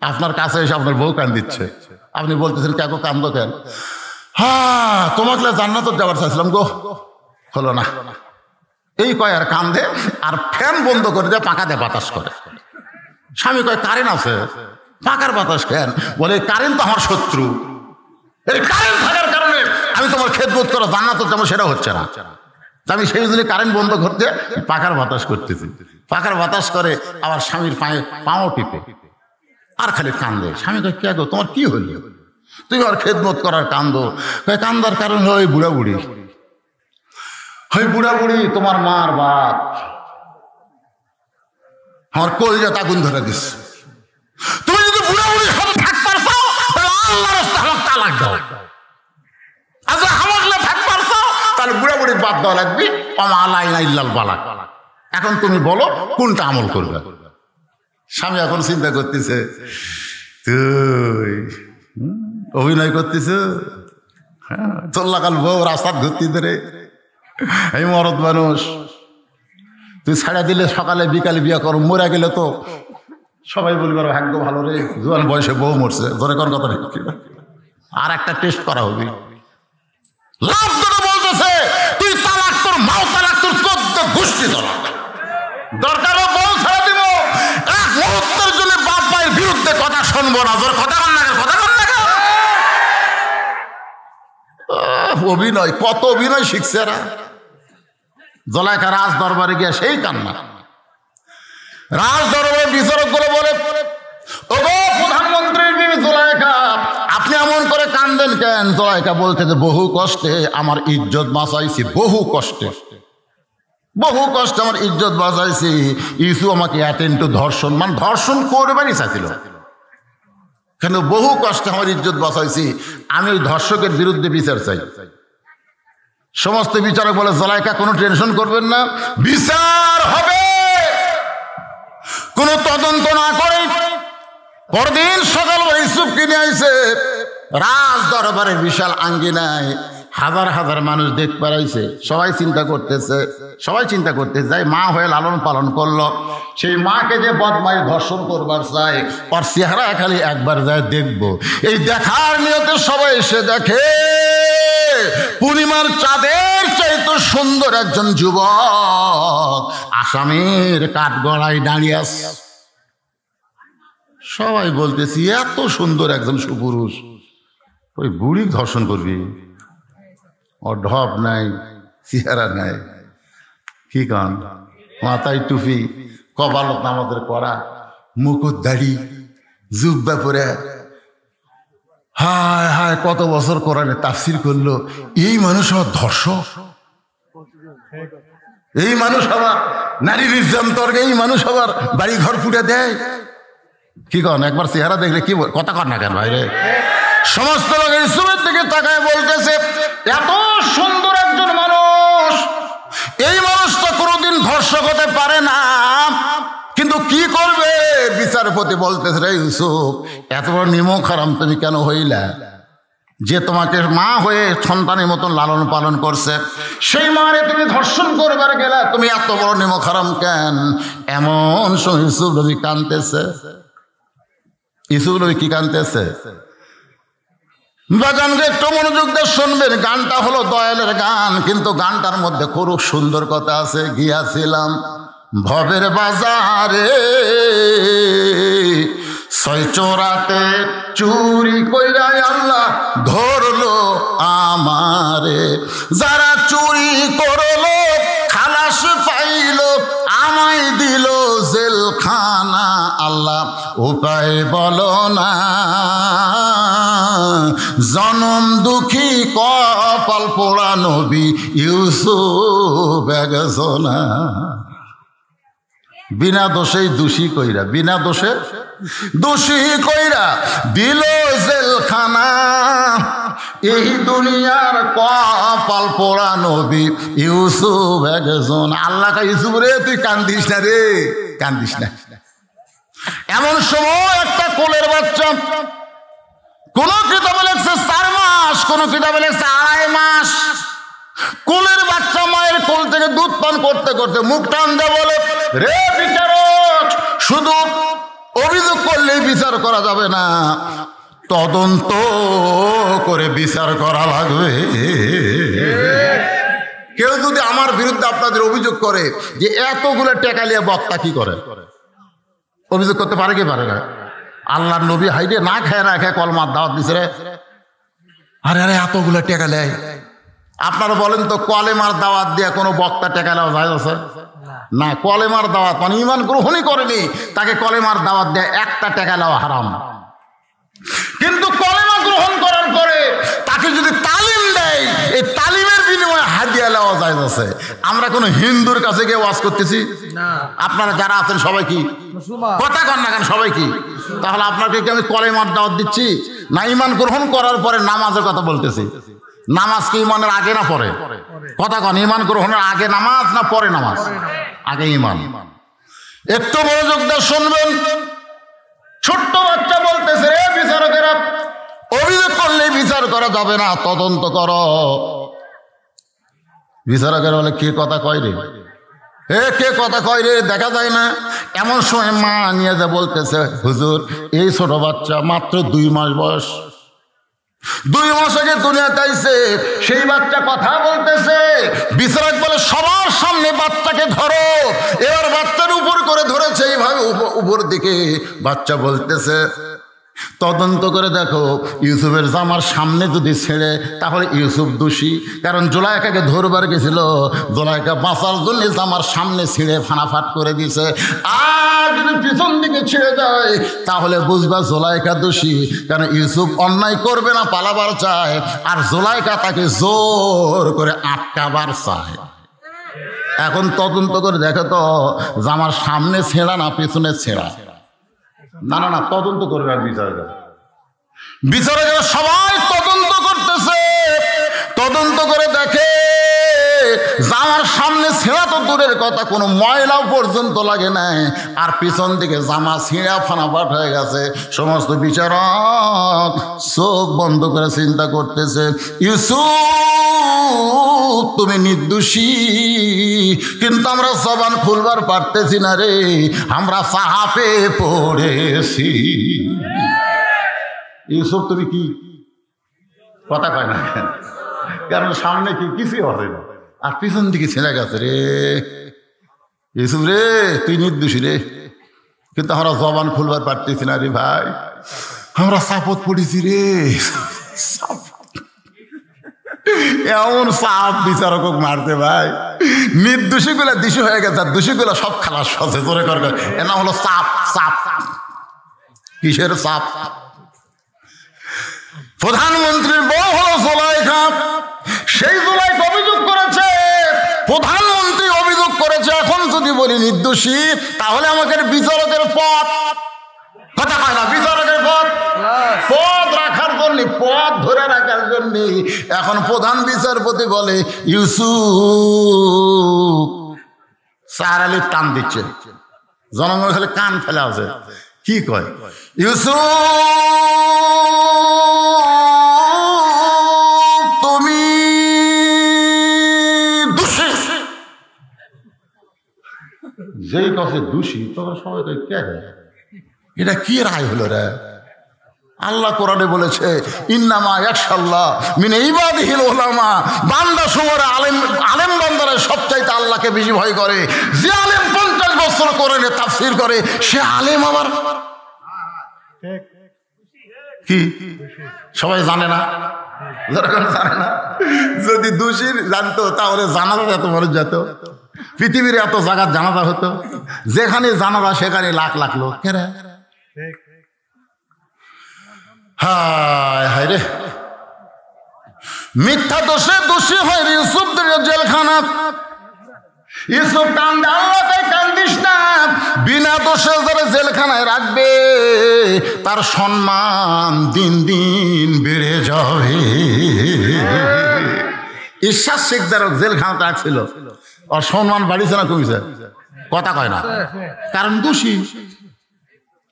আপনার কাছে এসে আপনার বউ কান দিচ্ছে, আপনি বলতেছেন কাকু কান্দো কেন? হ্যাঁ তোমাকে জান্নাত যাওয়ার চাইছিলাম গো, হলো না। এই কয় আর কান্দে, আর ফ্যান বন্ধ করে দেয়, পাকা দিয়ে বাতাস করে। স্বামী কয় কারেন্ট আছে, পাকার বাতাস কেন? বলে কারেন্ট তো আমার শত্রু, এই কারেন্ট থাকার কারণে আমি তোমার খেদমত করা জান্নাত যেমন সেটা হচ্ছে না। আমি সেই জন্য কারেন্ট বন্ধ করতে পাকার বাতাস করতেছি। পাকার বাতাস করে আবার স্বামীর পায়ে পাও টিপে আর খালি কান্দে। স্বামী কয় কে গো তোমার কি হইল? তুমি আর খেদমত করার কান্দো? কান্দার কারণ হলো ওই বুড়া বুড়ি, ওই বুড়া বুড়ি তোমার মার বাপ, আমার কলিজাটা আগুন ধরে দিচ্ছে। তুমি যদি বুড়া বুড়ির সাথে থাকতে পারছো তাহলে আল্লাহর রাস্তায় আমাকে তালাক দাও, আর যদি আমাকে থাকতে পারছো তাহলে বুড়া বুড়ির বাদ দেওয়া লাগবে। আমা আলাইনা ইল্লাল বালাক। এখন তুমি বলো কোনটা আমল করবে? স্বামী এখন চিন্তা করতেছে, তুই অভিনয় করতেছ, চল্লাকাল বউ রাস্তার ঘুরতে ধরে, এই মরদ মানুষ, তুই ছাড়া দিলে সকালে বিকালে বিয়ে করো, মরে গেলে তো সবাই বলবে ভাগ্য ভালো রে, জোয়ান বয়সে বউ মরছে, ধরে কোন কথা নেই। আর একটা টেস্ট করা হবে। লাভ করে বলতেছে তুই তালাক, তোর মাও তালাক, তোর 14 গোষ্ঠী তালাক। দরকার বউ ছাড়া দিব, এক মুহূর্তের জন্য বাপ মায়ের বিরুদ্ধে কথা শুনবো না। তোর কথা কন না, কথা কন না। অভিনয়, কত অভিনয় শিখছে এরা। জোলাইখা রাজ দরবারে গিয়ে সেই কান্না। রাজ দরবারে বিচারক গুলো বলে, ওগো প্রধানমন্ত্রীর বিবি জোলাইখা, আপনি এমন করে কান্দেন কেন? জোলাইখা বলতে যে বহু কষ্টে আমার ইজ্জত বাঁচাইছি, বহু কষ্টে, বহু কষ্টে আমার ইজ্জত বাঁচাইছি। ইসু আমাকে অ্যাটেন্ড টু ধর্ষণ, মানে ধর্ষণ করবারই চাইছিল, কেন বহু কষ্টে আমার ইজ্জত বাঁচাইছি, আমি ওই ধর্ষকের বিরুদ্ধে বিচার চাই। সমস্ত বিচারক বলে জোলাইখা কোনো টেনশন করবেন না, বিচার হবে, কোনো তদন্ত না করে। পরদিন সকালবেলা ইউসুফকে নিয়ে আইছে রাজ দরবারের বিশাল আঙ্গিনায়, হাজার হাজার মানুষ দেখ পারাইছে। সবাই চিন্তা করতেছে যাই মা হয়ে লালন পালন করলো, সেই মাকে যে বদমাই ধর্ষণ করবার চাই, ওর চেহারা খালি একবার যায় দেখবো। এই দেখার নিয়তে সবাই এসে দেখে পূর্ণিমার চাঁদের চাইতে সুন্দর একজন যুবক আসামের কাঠগড়ায় দাঁড়িয়ে আছে। সবাই বলতেছি এত সুন্দর একজন সুপুরুষ, ওই বুড়ি ধর্ষণ করবি? ওর ঢপ নাই, চেহারা নাই, কি গান, মাথায় টুপি, কপালত আমাদের করা, মুকুট দাড়ি, জুব্বা পরে, হায় হায় কত বছর কোরআনে তাফসীর করলো। এই মানুষ আমার ধর্ষক, এই মানুষ আবার নারী নির্যাতন, এই মানুষ আবার বাড়ি ঘর পুড়ে দেয়। কি কন, একবার চেহারা দেখলে কি কথা কর না কেন ভাইরে? সমস্ত লোক ইউসুফের দিকে তাকায় বলতেছে এত সুন্দর একজন মানুষ, এই মানুষটা কোনোদিন ধর্ষক হতে পারে না, কিন্তু কি করবে? বিচারপতি বলতেছে রে ইউসুফ, এত বড় নিমক হারাম তুমি কেন হইলা? যে তোমাকে মা হয়ে সন্তানের মতন লালন পালন করছে, সেই মারে তুমি ধর্ষণ করবার গেলে, তুমি এত বড় নিমক হারাম কেন? এমন সময় ইউসুফ নবী কাঁদতেছে। ইউসুফ নবী কি কাঁদতেছে? বাগানকে একটু মনোযোগ দিয়ে শুনবেন। গানটা হলো দয়ালের গান, কিন্তু গানটার মধ্যে খুব সুন্দর কথা আছে। গিয়াছিলাম ভবের বাজারে, ছয় চোরাতে চুরি কইরা আল্লাহ ধরলো আমারে। যারা চুরি করলো খালাস পাইল, আমায় দিল জেল উপায় বলো না, জনম দুঃখী কপাল পোড়া নবী ইউসুফ গেছো না। বিনা দোষেই দোষী কইরা, বিনা দোষে দোষী কইরা দিল জেলখানা, এই দুনিয়ার কপাল পোড়া নবী ইউসুফ একজন। আল্লাহ কা ইউসুফ রে তুই কান্দিস না রে, কান্দিস না। এমন সময় একটা কোলের বাচ্চা, কোন কিতাবে লেখছে 4 মাস, কোন কিতাবে লেখছে 2.5 মাস, কোলের বাচ্চা মায়ের কোল থেকে দুধ পান করতে করতে মুখ টান দিয়ে বলে, রে বিচারক, শুধু অভিযোগ করলেই বিচার করা যাবে না, তদন্ত করে বিচার করা লাগবে। কেউ যদি আমার বিরুদ্ধে আপনাদের অভিযোগ করে যে এতগুলো টাকা নিয়ে বক্তা কি করে, অভিযোগ করতে পারে কি পারে না? আল্লাহর নবী হাইরে না খায় না খায় কলমার দাওয়াত দিছে রে, আরে আরে এতগুলো টাকা নেয়। আপনারা বলেন তো কলেমার দাওয়াত দিয়ে কোনো বক্তা টাকা নেওয়া যায় আছে না? কলেমার দাওয়াত মানে ঈমান গ্রহণই করেনি, তাকে কলেমার দাওয়াত দিয়ে একটা টাকা নেওয়া হারাম। কিন্তু কলেমা গ্রহণ করার পরে তাকে যদি তালিম দেয়, এই তালিমের বিনিময়ে হাদিয়া নেওয়া যায় আছে। আমরা কোনো হিন্দুর কাছে গিয়ে ওয়াজ করতেছি না? আপনারা যারা আছেন সবাই কি কথা কন না কেন? সবাই কি? তাহলে আপনাকে কি আমি কলেমার দাওয়াত দিচ্ছি না ঈমান গ্রহণ করার পরে নামাজের কথা বলতেছি? নামাজ কি ঈমানের আগে না পরে? কথা কন, ঈমান গ্রহণের আগে নামাজ না পরে নামাজ? আগে ঈমান। একটু মনোযোগ দিয়ে শুনবেন। ছোট্ট বাচ্চা বলতেছে, রে বিচারকেরা, অভিযোগ করলে বিচার করা যাবে না, তদন্ত করো। বিচারকেরা বলে, কে কথা কয় রে? কে কথা কয় রে? দেখা যায় না। এমন সময় মা নিয়ে যা বলতেছে, হুজুর এই ছোট বাচ্চা মাত্র 2 মাস বয়স, 2 মাস আগে দুনিয়াতে আইছে, সেই বাচ্চা কথা বলতেছে। বিচারক বলে, সবার সামনে বাচ্চাকে ধরো। এবার বাচ্চার উপর করে ধরেছে, এইভাবে উপর দিকে বাচ্চা বলতেছে, তদন্ত করে দেখো ইউসুফের জামার সামনে যদি ছেড়ে তাহলে ইউসুফ দোষী, কারণ জুলাইখাকে ধরবার গেছিল, জুলাইখা বাঁচার জন্য জামার সামনে ছিঁড়ে ফানাফাট করে দিছে। আর যদি পিছন দিকে ছেড়ে যায় তাহলে বুঝবা জুলাইখা দোষী, কারণ ইউসুফ অন্যায় করবে না, পালাবার চায়, আর জুলাইখা তাকে জোর করে আটকাবার চায়। এখন তদন্ত করে দেখো তো জামার সামনে ছেঁড়া না পিছনে ছেঁড়া? না না না, তদন্ত করবে। আর বিচারকেরা সবাই তদন্ত করতেছে। তদন্ত করে দেখে জামার সামনে ছেঁড়া তো দূরের কথা, কোনো ময়লাও পর্যন্ত লাগে নাই, আর পিছন দিকে জামা ছিঁড়া ফানাফাট হয়ে গেছে। সমস্ত বিচারক চোখ বন্ধ করে চিন্তা করতেছে, ইউসুফ তুমি নির্দোষী, কিন্তু আমরা জবান খুলবার পারতেছি না রে, আমরা সাহাফে পড়েছি। ইউসুফ তুমি কি কথা কয় না? কারণ সামনে কি কিছুই হবে না, আর পিছন দিকে ছেড়ে গেছে রে। ইউসুফ রে তুই নির্দোষী রে, কিন্তু আমরা জবান খুলবার পারতেছি না রে ভাই, আমরা সাপত পড়েছি রে। এমন সাপ বিচারক মারতে ভাই, নির্দোষী গুলা দোষী হয়ে গেছে, আর দোষী গুলা সব খালাস হচ্ছে। জোরে করবে, এর নাম হলো সাপ। সাপ কিসের সাপ? প্রধানমন্ত্রীর বউ হলো জুলাইখা। সেই জুলাইখা অভিযোগ করেছে, প্রধানমন্ত্রী অভিযোগ করেছে। এখন যদি বলি নির্দোষী, তাহলে আমাকে বিচারকের পদ, কথা কয় না, বিচারকের পদ, পদ রাখার জন্য, পদ ধরে রাখার জন্য এখন প্রধান বিচারপতি বলে ইউসুফ। স্যার আলী টান দিচ্ছে, জনগণ খালি কান ফেলে আছে। কি কয়? ইউসুফ তুমি দোষী। যেই কাছে দোষী তখন সবাই কে, এটা কি রায় হলো রে? আল্লাহ কোরআনে বলেছে, ইন্নামা ইয়াখশাল্লাহ মিন ইবাদিহিল উলামা, বান্দা সমরে আলেম বান্দারা সবচাইতে আল্লাহকে বেশি ভয় করে। যে আলেম 50 বছর কোরআনে তাফসীর করে, সে আলেম আবার কি সবাই জানে না? জানে না। যদি দোষীর জানতো তাহলে জানাজা এত মানুষ যেত, পৃথিবীর এত জায়গা জানাজা হতো। যেখানে জানাজা সেখানে লাখ লাখ লোক। হায় হায় রে, মিথ্যা দোষে দোষী হয় ইউসুফদের জেলখানা। ইউসুফ কান্দে, আল্লাহ তাই কান্দিস না, বিনা দোষে যারা জেলখানায় রাখবে তার সম্মান দিন দিন বেড়ে যাবে। ঈশ্বর শেখদার জেলখানাতে রাখছিল, ওর সম্মান বাড়িছে না কমিছে? কথা কয় না, কারণ দোষী।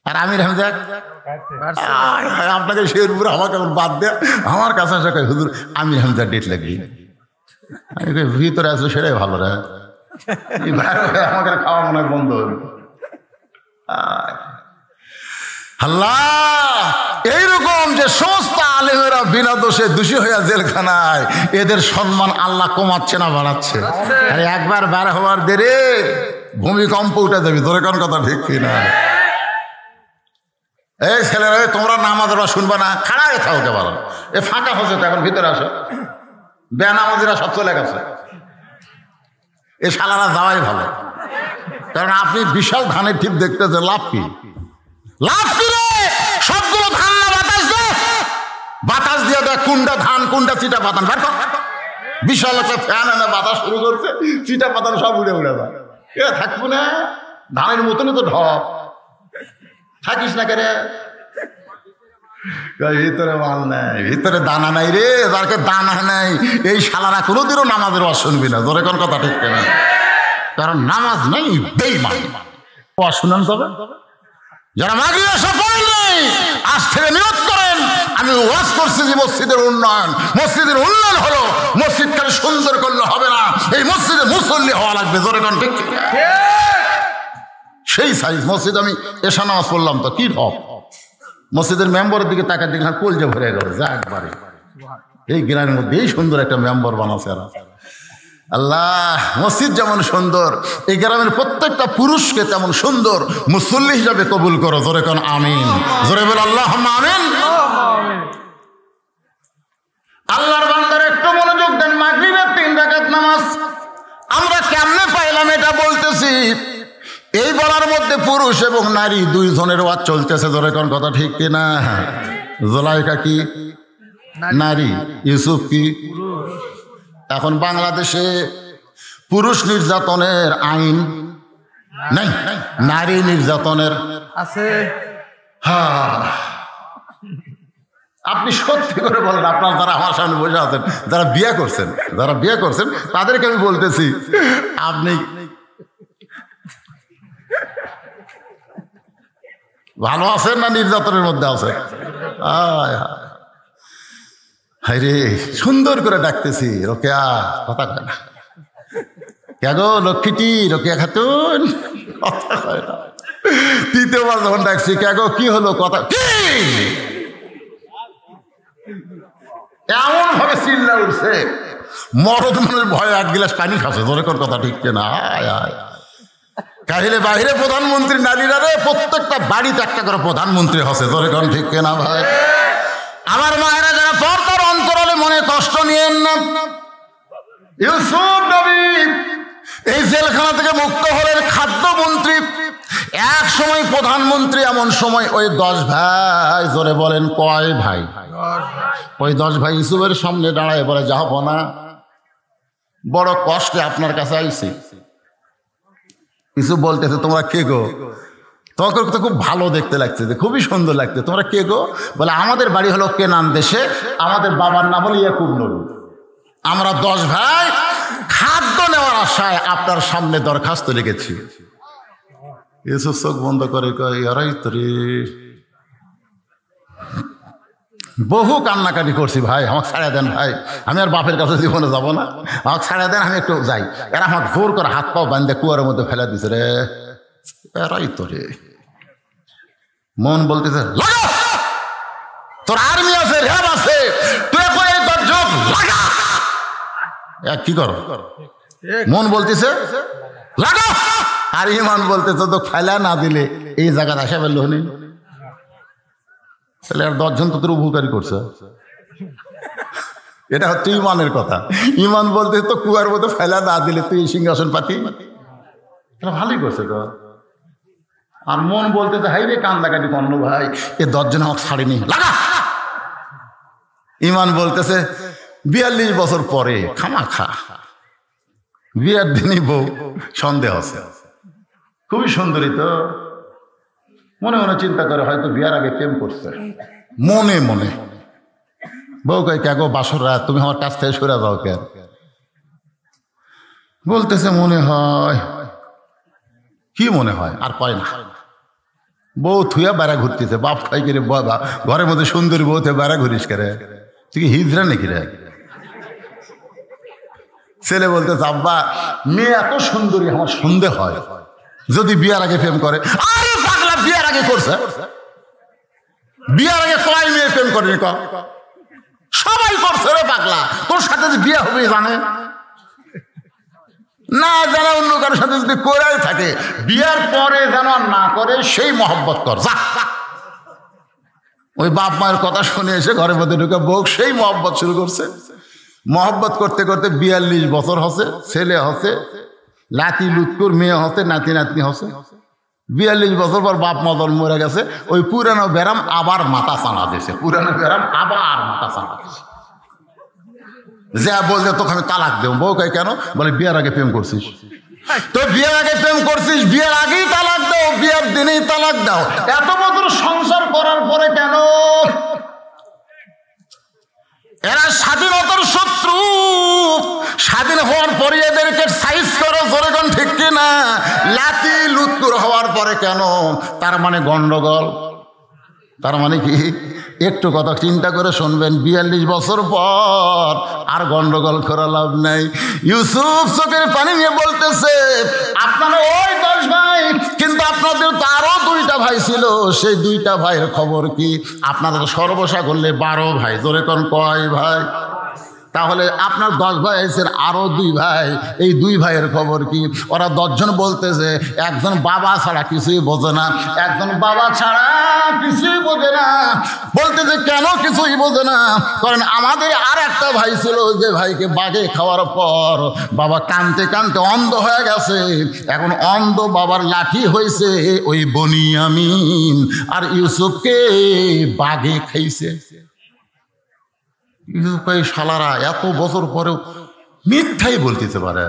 আর আমির হামজা আপনাকে শেরপুর আমাকে বাদ দেয়, আমার কাছে আসা কয় হুজুর আমির হামজা ডেট লাগবে। আমি ভিতরে আসলো সেটাই ভালো রে, আমাকে খাওয়া মনে হয় বন্ধ হল। আল্লাহ এইরকম যে সমস্ত আলেমেরা বিনা দোষে দোষী হইয়া জেলখানায়, এদের সম্মান আল্লাহ কমাচ্ছে না বাড়াচ্ছে? আরে একবার বার হওয়ার দেরে ভূমিকম্প উঠে যাবি, তোর কোন কথা ঠিক কিনা? এই ছেলেরা তোমরা নামাজের শুনবা না, খাড়া গেছে হতে পারো, এ ফাঁকা হচ্ছে তো, এখন ভিতরে আসো। বেনামাজিরা সব চলে গেছে, এ শালারা যাওয়াই ভালো, কারণ আপনি বিশাল ধানের ঠিক দেখতেছে। লাভ কি? লাভ কি রে? সবগুলো ধান না বাতাস দে, বাতাস দিয়ে দেয় কোনটা ধান কোনটা চিটা পাতান। বিশাল একটা ফ্যান এনে বাতাস শুরু করছে, চিটা পাতান সব উড়ে উড়ে যায়। এ থাকবো না, ধানের মতনই তো ঢপ, থাকিস না কেরে? ভিতরে মাল নাই, ভিতরে দানা নাই রে, যারকে দানা নাই এই শালারা কোনোদিনও নামাজের ওয়াজ শুনবি না। জোরে কোন কথা ঠিক না? কারণ নামাজ নেই, বেঈমান। ওয়াজ শুনেন তবে যারা মাগরিব এসে পড়েননি, আজ থেকে নিয়ত করেন আমি ওয়াজ করছি যে মসজিদের উন্নয়ন। মসজিদের উন্নয়ন হলো মসজিদকে সুন্দর করলে হবে না, এই মসজিদে মুসল্লি হওয়া লাগবে। জোরে কোন ঠিক? সেই সাইজ মসজিদ। আমি এশা নামাজ পড়লাম তো কি ঢপ, মসজিদের মেম্বরের দিকে তাকার দিকে কলজে ভরে গেল, যা একবারে এই গ্রামের মধ্যে এই সুন্দর একটা মেম্বর বানাচ্ছে। আল্লাহ মসজিদ যেমন সুন্দর, এই গ্রামের প্রত্যেকটা পুরুষকে তেমন সুন্দর মুসল্লি হিসাবে কবুল করো। জোরে কোন আমিন, জোরে বল আল্লাহুম্মা আমিন। আল্লাহর বান্দারা একটু মনোযোগ দেন, মাগরিবের 3 রাকাত নামাজ আমরা কেমনে পাইলাম এটা বলতেছি। এই বলার মধ্যে পুরুষ এবং নারী দুইজনের ওয়াজ চলতেছে। জোরে কোন কথা ঠিক কিনা? জুলাইখা কি নারী, ইউসুফ কি? এখন বাংলাদেশে পুরুষ নির্যাতনের আইন নাই, নারী নির্যাতনের আছে। হ্যাঁ, আপনি সত্যি করে বলেন, আপনার যারা আমার সামনে বসে আছেন, যারা বিয়ে করছেন তাদেরকে আমি বলতেছি, আপনি ভালো আছেন না নির্যাতনের মধ্যে আছেন? হায় রে, সুন্দর করে ডাকতেছি, রোকেয়া কথা কয় না। কে গো লক্ষ্মীটি, রোকেয়া খাতুন কথা কয় না। তৃতীয়বার যখন ডাকছি, কে গো কি হলো, কথা কি? এমন ভাবে চিল্লা উঠছে, মরদ মনের ভয়ে 8 গ্লাস পানি খাচ্ছে। ধরে কোন কথা ঠিক কিনা? কাহিলে বাহিরে প্রধানমন্ত্রী নারীরা রে, প্রত্যেকটা বাড়িতে একটা করে প্রধানমন্ত্রী হচ্ছে। ধরে কোন ঠিক কিনা ভাই? আমার মায়েরা যারা পর্দার অন্তরালে মনে কষ্ট নিয়েন না, ইউসুফ নবী এই জেলখানা থেকে মুক্ত হলেন খাদ্যমন্ত্রী, এক সময় প্রধানমন্ত্রী, এমন সময় ওই 10 ভাই, জোরে বলেন কয় ভাই? ওই 10 ভাই ইউসুফের সামনে দাঁড়ায় বলে, যাবো না, বড় কষ্টে আপনার কাছে আইছি। ইউসুফ বলতেছে, তোমরা কে গো? তোমাকে তো খুব ভালো দেখতে লাগছে, খুবই সুন্দর লাগছে, তোমরা কে গো? বলে, আমাদের বাড়ি হলো কেনান দেশে, আমাদের বাবার নাম হলো ইয়াকুব নবী, আমরা 10 ভাই খাদ্য নেওয়ার আশায় আপনার সামনে দরখাস্ত লিখেছি। ইউসুফ চোখ বন্ধ করে কয়, এরাই তো রে, বহু কান্নাকাটি করছি ভাই, আমাকে ছাড়া দেন ভাই, আমি আর বাপের কাছে জীবনে যাবো না, আমাকে ছাড়া দেন, আমি একটু যাই। এরা আমাকে জোর করে হাত পাও বান্ধে কুয়ারের মধ্যে ফেলে দিছে রে, এরাই তো রে। মন বলতেছে, তোর আর্মি আছে, র্যাব আছে, তুই তোর যোগ লাগা, কি করো? মন বলতেছে লাগা, আর ইমান বলতেছে তো ফেলা না দিলে এই জায়গায় আসা পেল নেই। তাহলে আর 10 জন তো তোর উপকারী করছে। এটা হচ্ছে ইমানের কথা। ইমান বলতে তো কুয়ার মতো ফেলা না দিলে তুই সিংহাসন পাতি, ভালোই করছে তো। আর মন বলতেছে হাই রে কান্দাকাটি কর্ণ ভাই, এ 10 জন আমাকে ছাড়েনি, লাগা। ইমান বলতেছে 42 বছর পরে খামাখা বিয়ার দিনই বউ সন্দেহ আছে, খুবই সুন্দরী তো, মনে মনে চিন্তা করে হয়তো বিয়ার আগে প্রেম করছে, মনে মনে। বউ কয় কে গো বাসর রাত, তুমি আমার কাছ থেকে সরে যাও কেন? বলতেছে মনে হয়। কি মনে হয়? আর কয় না। বউ থুয়া বেড়া ঘুরতেছে, বাপ খাই করে বাবা ঘরের মধ্যে সুন্দরী বউতে বেড়া ঘুরিস করে, তুই কি হিজড়া নাকি রে? ছেলে বলতেছে আব্বা মেয়ে এত সুন্দরী আমার সন্দেহ হয় যদি বিয়ার আগে প্রেম করে। আরে পাগলা, বিয়ার আগে করছে? বিয়ার আগে কয় মেয়ে প্রেম করেনি? সবাই করছে রে পাগলা। তোর সাথে যে বিয়ে হবে জানে না, যারা অন্য কারোর সাথে যদি করেই থাকে, বিয়ার পরে যেন না করে সেই মহব্বত কর যা। ওই বাপ মায়ের কথা শুনে এসে ঘরের মধ্যে ঢুকে বউ সেই মহব্বত শুরু করছে। মহব্বত করতে করতে 42 বছর হচ্ছে, ছেলে হচ্ছে, লাতি লুৎকুর মেয়ে হচ্ছে, নাতি নাতনি হচ্ছে। 42 বছর পর বাপ মদন মরে গেছে, ওই পুরানো ব্যারাম আবার মাথা চানা দিয়েছে, পুরানো ব্যারাম আবার মাথা চানা দিয়েছে। যা বলছে তোকে আমি তালাক দেব। বউ কয় কেন? বলে বিয়ার আগে প্রেম করছিস। তো বিয়ার আগে প্রেম করছিস, বিয়ার আগেই তালাক দাও, বিয়ার দিনেই তালাক দাও। এত বছর সংসার করার পরে কেন? এরা স্বাধীনতার শত্রু, স্বাধীন হওয়ার পরে এদেরকে সাইজ করো, জোরেগণ ঠিক কিনা? লাতি লুৎকুর হওয়ার পরে কেন? তার মানে গন্ডগোল। তার মানে কি? একটু কথা চিন্তা করে শুনবেন, 42 বছর পর আর গন্ডগোল করা লাভ নাই। ইউসুফ চোখের পানি নিয়ে বলতেছে আপনারা ওই 10 ভাই, কিন্তু আপনাদের তো আরো 2টা ভাই ছিল, সেই 2টা ভাইয়ের খবর কি? আপনারা তো সর্বসা করলে 12 ভাই, জোরে কোন কয় ভাই? তাহলে আপনার 10 ভাই আছেন, আরো 2 ভাই, এই 2 ভাইয়ের খবর কি? ওরা 10 জন বলতেছে একজন বাবা ছাড়া কিছুই বোঝে না, একজন বাবা ছাড়া কিছুই বোঝে না। বলতেছে কেন কিছুই বোঝে না? কারণ আমাদের আর একটা ভাই ছিল, যে ভাইকে বাঘে খাওয়ার পর বাবা কানতে কানতে অন্ধ হয়ে গেছে, এখন অন্ধ বাবার লাঠি হয়েছে ওই বনিয়ামিন, আর ইউসুফকে বাঘে খাইছে। শালারা এত বছর পরেও মিথ্যাই বলতেতে পারে।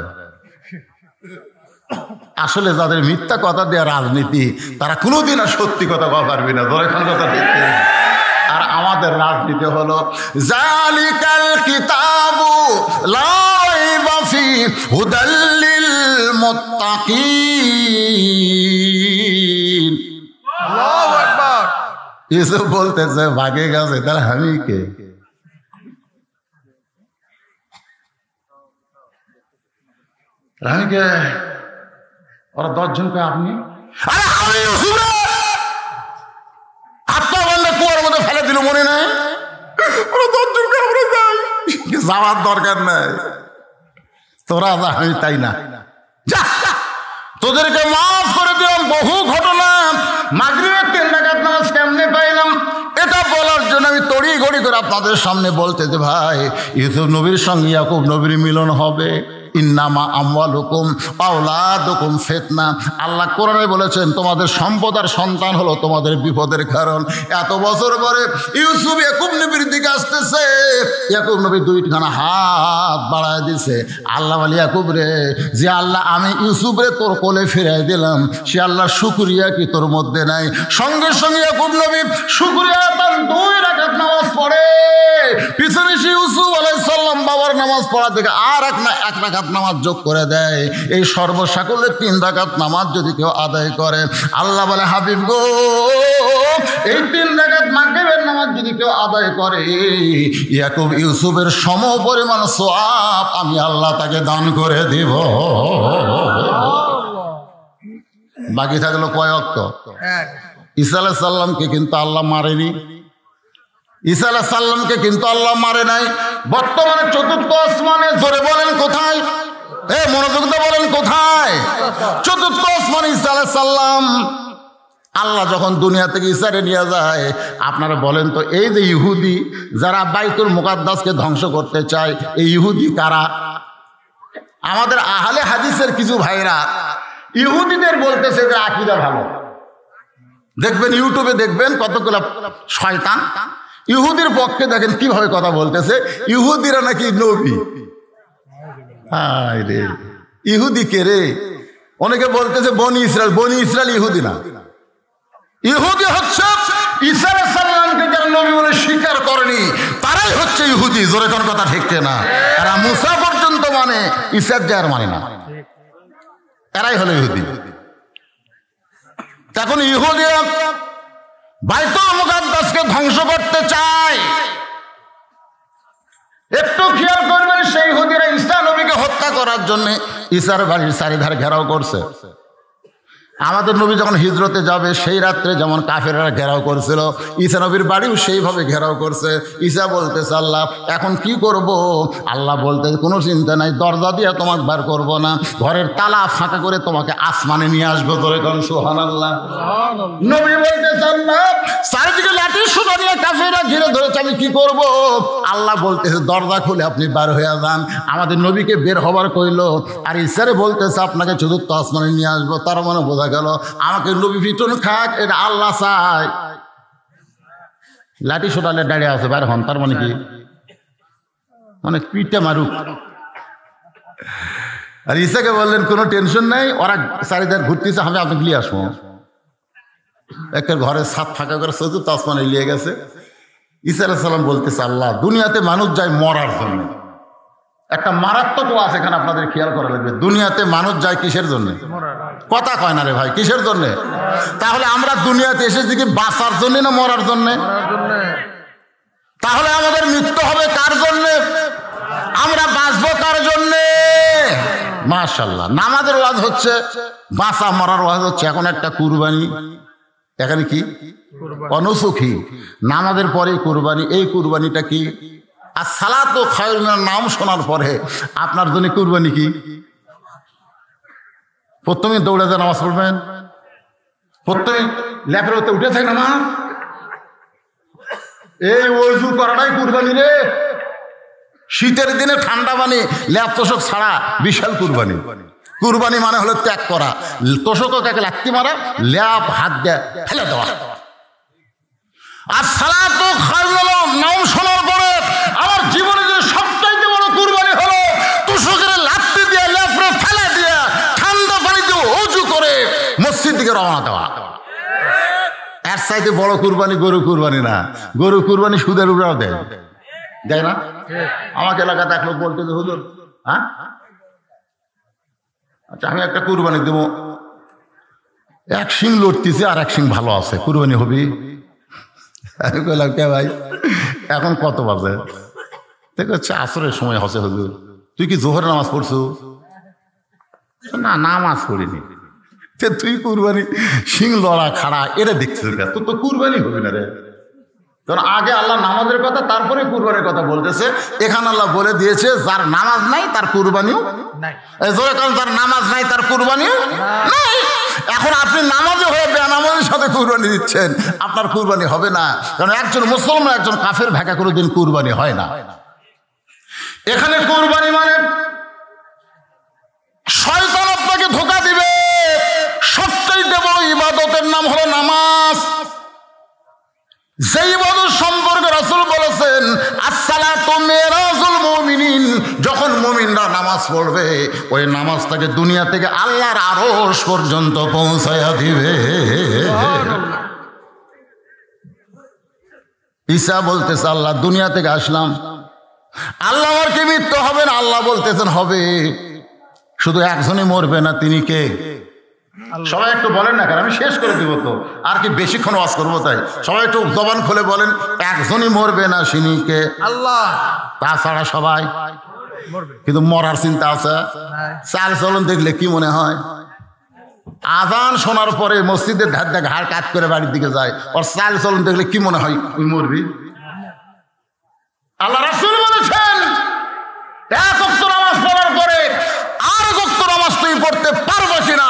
আসলে যাদের মিথ্যা কথা দেওয়া রাজনীতি, তারা কোনোদিন আর সত্যি কথা বলা পারবে না। আর আমাদের রাজনীতি হলো জালিকাল কিতাবু লা রাইবা ফিহি হুদাল লিল মুত্তাকিন। আল্লাহু আকবার। ইউসুফ বলতেছে ভাগে গেছে, তাহলে আমি কে? আমি কে? ওরা 10 জনকে আপনি? আরে আমি ইউসুফ রে, হাতটা বান্ধে কুয়ার মধ্যে ফেলে দিল, মনে নাই? ওরা 10 জনকে আমরা যাই, যাওয়ার দরকার নাই, তোরা যা, আমি তাই না, যা তোদেরকে মাফ করে দিলাম। বহু ঘটনা, মাগরিবের 3 রাকাত নামাজ কেমনে পাইলাম, এটা বলার জন্য আমি তড়ি ঘড়ি করে আপনাদের সামনে বলতে যে ভাই, ইউসুফ নবীর সঙ্গে ইয়াকুব নবীর মিলন হবে। ইন্নামা আমওয়ালুকুম আওলাদুকুম ফিতনা। আল্লাহ কোরআনে বলেছেন তোমাদের সম্পদ আর সন্তান হলো তোমাদের বিপদের কারণ। এত বছর পরে ইউসুফ ইয়াকুব নবীর দিকে আসতেছে, ইয়াকুব নবী 2খানা হাত বাড়ায় দিছে। আল্লাহ বলে ইয়াকুব রে, যে আল্লাহ আমি ইউসুফ রে তোর কোলে ফিরাই দিলাম, সে আল্লাহ শুকরিয়া কি তোর মধ্যে নাই? সঙ্গে সঙ্গে ইয়াকুব নবী শুকরিয়া তার 2 রাকাত নামাজ পড়ে। পিছনে সে ইউসুফ আলাইহিস সালাম বাবার নামাজ পড়া থেকে আর 1 রাকাত নামাজ যোগ করে দেয়। এই সর্বসাকুল্যে 3 রাকাত নামাজ যদি কেউ আদায় করে, আল্লাহ বলে হাবিব গো, এই 3 রাকাত মাগরিবের নামাজ যদি কেউ আদায় করে, ইয়াকুব ইউসুফের সম পরিমাণ সওয়াব আমি আল্লাহ তাকে দান করে দিব। বাকি থাকলো কয় ওয়াক্ত? ঈসা আলাইহিস সালামকে কিন্তু আল্লাহ মারেনি, ঈসা আলাইহিস সালামকে কিন্তু আল্লাহ মারে নাই। বর্তমানে 4র্থ আসমানে, জোরে বলেন কোথায়? মনোযোগ দিয়ে বলেন কোথায়? 4র্থ আসমানে ঈসা আলাইহিস সালাম। আল্লাহ যখন দুনিয়া থেকে ঈসারে নিয়ে যায়, আপনারা বলেন তো, এই যে ইহুদি যারা বাইতুল মুকাদ্দাসকে ধ্বংস করতে চায়, এই ইহুদি কারা? আমাদের আহলে হাদিসের কিছু ভাইরা ইহুদিদের বলতেছে যে আকীদা ভালো, দেখবেন ইউটিউবে দেখবেন কতগুলো শয়তান ইহুদির পক্ষে দেখেন কিভাবে কথা বলতেছে। ইহুদিরা নাকি নবী। হায় রে, ইহুদি কে রে? অনেকে বলতেছে বনি ইসরায়েল ইহুদি না। ইহুদি হচ্ছে ঈসা আলাইহিস সালামকে যারা নবী বলে স্বীকার করেনি তারাই হচ্ছে ইহুদি। জোরে কোন কথা ঠিক না? এরা মুসা পর্যন্ত মানে, ঈসা যার মানে না, এরাই হলো ইহুদি। এখন ইহুদিরা বাইতুল মুকাদ্দাসকে ধ্বংস করতে চায়। একটু খেয়াল করবেন, সেই ইহুদিরা ঈসা নবীকে হত্যা করার জন্য ঈসার বাড়ির চারিধারে ঘেরাও করছে। আমাদের নবী যখন হিজরতে যাবে সেই রাত্রে যেমন কাফেররা ঘেরাও করছিল, ঈসা নবীর বাড়িও সেইভাবে ঘেরাও করছে। ঈসা বলতেছে আল্লাহ এখন কি করব? আল্লাহ বলতেছে কোনো চিন্তা নাই, দরজা দিয়ে তোমাকে বার করব না, ঘরের তালা ফাঁকা করে তোমাকে আসমানে নিয়ে আসবো। করে কোন সুবহানাল্লাহ। নবী বলতেছে আল্লাহ চারিদিকে লাঠি সোটা দিয়ে কাফেররা ঘিরে ধরেছে, আমি কি করব? আল্লাহ বলতেছে দরজা খুলে আপনি বার হয়ে যান। আমাদের নবীকে বের হবার কইল, আর ঈসারে বলতেছে আপনাকে চতুর্থ আসমানে নিয়ে আসবো। তার মানে বোঝা গেল আমাকে নবী পিটন খাক এটা আল্লাহ চায়। লাঠি সোটালে দাঁড়িয়ে আছে বাইরে হন, তার মানে কি? মানে পিঠে মারুক। আর ঈসাকে বললেন কোনো টেনশন নাই, ওরা চারিদার ঘুরতেছে, আমি আপনাকে নিয়ে আসবো। একটা ঘরের ছাদ ফাঁকা করে চতুর্থ আসমানে নিয়ে গেছে। ঈসা আলাইহিস সালাম বলতেছে আল্লাহ দুনিয়াতে মানুষ যায় মরার জন্য। একটা মারাত্মক আছে এখানে আপনাদের খেয়াল করা লাগবে। দুনিয়াতে মানুষ যায় কিসের জন্য? কথা কয় না রে ভাই, কিসের জন্য? তাহলে আমরা দুনিয়াতে এসেছি কি বাঁচার জন্য না মরার জন্য? তাহলে আমাদের মৃত্যু হবে কার জন্য? আমরা বাঁচবো কার জন্য? মাশাআল্লাহ। নামাজের ওয়াজ হচ্ছে, বাঁচা মরার ওয়াজ হচ্ছে। এখন একটা কুরবানি, এখানে কি অনুসুখী, নামাজের পরে কুরবানি। এই কুরবানিটা কি? আর সালাতু খায়রুন মিনান নাম শোনার পরে আপনার জন্য কুরবানি কি? প্রথমে দৌড়ে যা নামাজ পড়বেন, প্রথমে ল্যাপের হতে উঠে থাকে নামাজ, এই ওযু করাটাই কুরবানি রে। শীতের দিনে ঠান্ডা পানি ল্যাপ তোষক ছাড়া বিশাল কুরবানি। কুরবানি মানে হলো ত্যাগ করা, তোষককে লাথি মারা, ল্যাপ হাত দিয়ে ফেলে দেওয়া। আর সালাতু খায়রুন নাম শোনার পরে আমার জীবনে যে সবচাইতে বড় কুরবানি হলো তোষকের লাথি দিয়ে ল্যাপরে ফেলে দিয়ে ঠান্ডা পানিতে ওযু করে মসজিদ দিকে রওনা দেওয়া। এর চাইতে বড় কুরবানি গরু কুরবানি না। গরু কুরবানি সুদের উপরেও দেয়, দেয় না? আমাকে এলাকাতে এক লোক বলতে হুজুর, হ্যাঁ আচ্ছা আমি একটা কুরবানি দেবো, এক শিং লড়তেছে আর এক শিং ভালো আছে, কুরবানি হবি? আমি কইলাম কে ভাই এখন কত বাজে? দেখছে আসরের সময় হচ্ছে। হুজুর তুই কি জোহরের নামাজ পড়ছো? না নামাজ পড়িনি। তুই কুরবানি শিং লড়া খাড়া এরা দেখছিস, তোর তো কুরবানি হবে না রে। কারণ আগে আল্লাহ নামাজের কথা তারপরে কুরবানির কথা বলতেছে। এখানে আল্লাহ বলে দিয়েছে যার নামাজ নাই তার কুরবানিও নাই। কারণ যার নামাজ নাই তার কুরবানিও নাই। এখন আপনি নামাজে হয়ে বেনামাজের সাথে কুরবানি দিচ্ছেন, আপনার কুরবানি হবে না। কারণ একজন মুসলমান একজন কাফের ভাগা কোনোদিন কুরবানি হয় না। এখানে কুরবানি মানে শয়তান আপনাকে ধোঁকা দিবে। সবচেয়ে বড় ইবাদতের নাম হলো নামাজ। যে ইবাদত সম্পর্কে রাসূল বলেছেন আসসালাতু মিরাজুল মুমিনিন, যখন মুমিনরা নামাজ পড়বে ওই নামাজ তাকে দুনিয়া থেকে আল্লাহর আরশ পর্যন্ত পৌঁছায়া দিবে। ঈসা বলতেছে আল্লাহ দুনিয়া থেকে আসলাম, আল্লাহ আমার কি মৃত্যু হবে না? আল্লাহ বলতেছেন হবে। শুধু একজনই মরবে না, তিনি কে? সবাই একটু বলেন না, কারণ আমি শেষ করে দিব তো, আর কি বেশিক্ষণ ওয়াজ করবো, তাই সবাই একটু জবান খুলে বলেন একজনই মরবে না, তিনি কে? আল্লাহ। তাছাড়া সবাই মরবে, কিন্তু মরার চিন্তা আছে? চাল চলন দেখলে কি মনে হয়? আজান শোনার পরে মসজিদের ধার দিয়ে ঘাড় কাত করে বাড়ির দিকে যায়, ওর চাল চলন দেখলে কি মনে হয় তুই মরবি? আল্লাহ রাসূল বলেছেন এক ওয়াক্ত নামাজ পড়ার পরে আর ওয়াক্ত নামাজ তুই পড়তে পারবে কিনা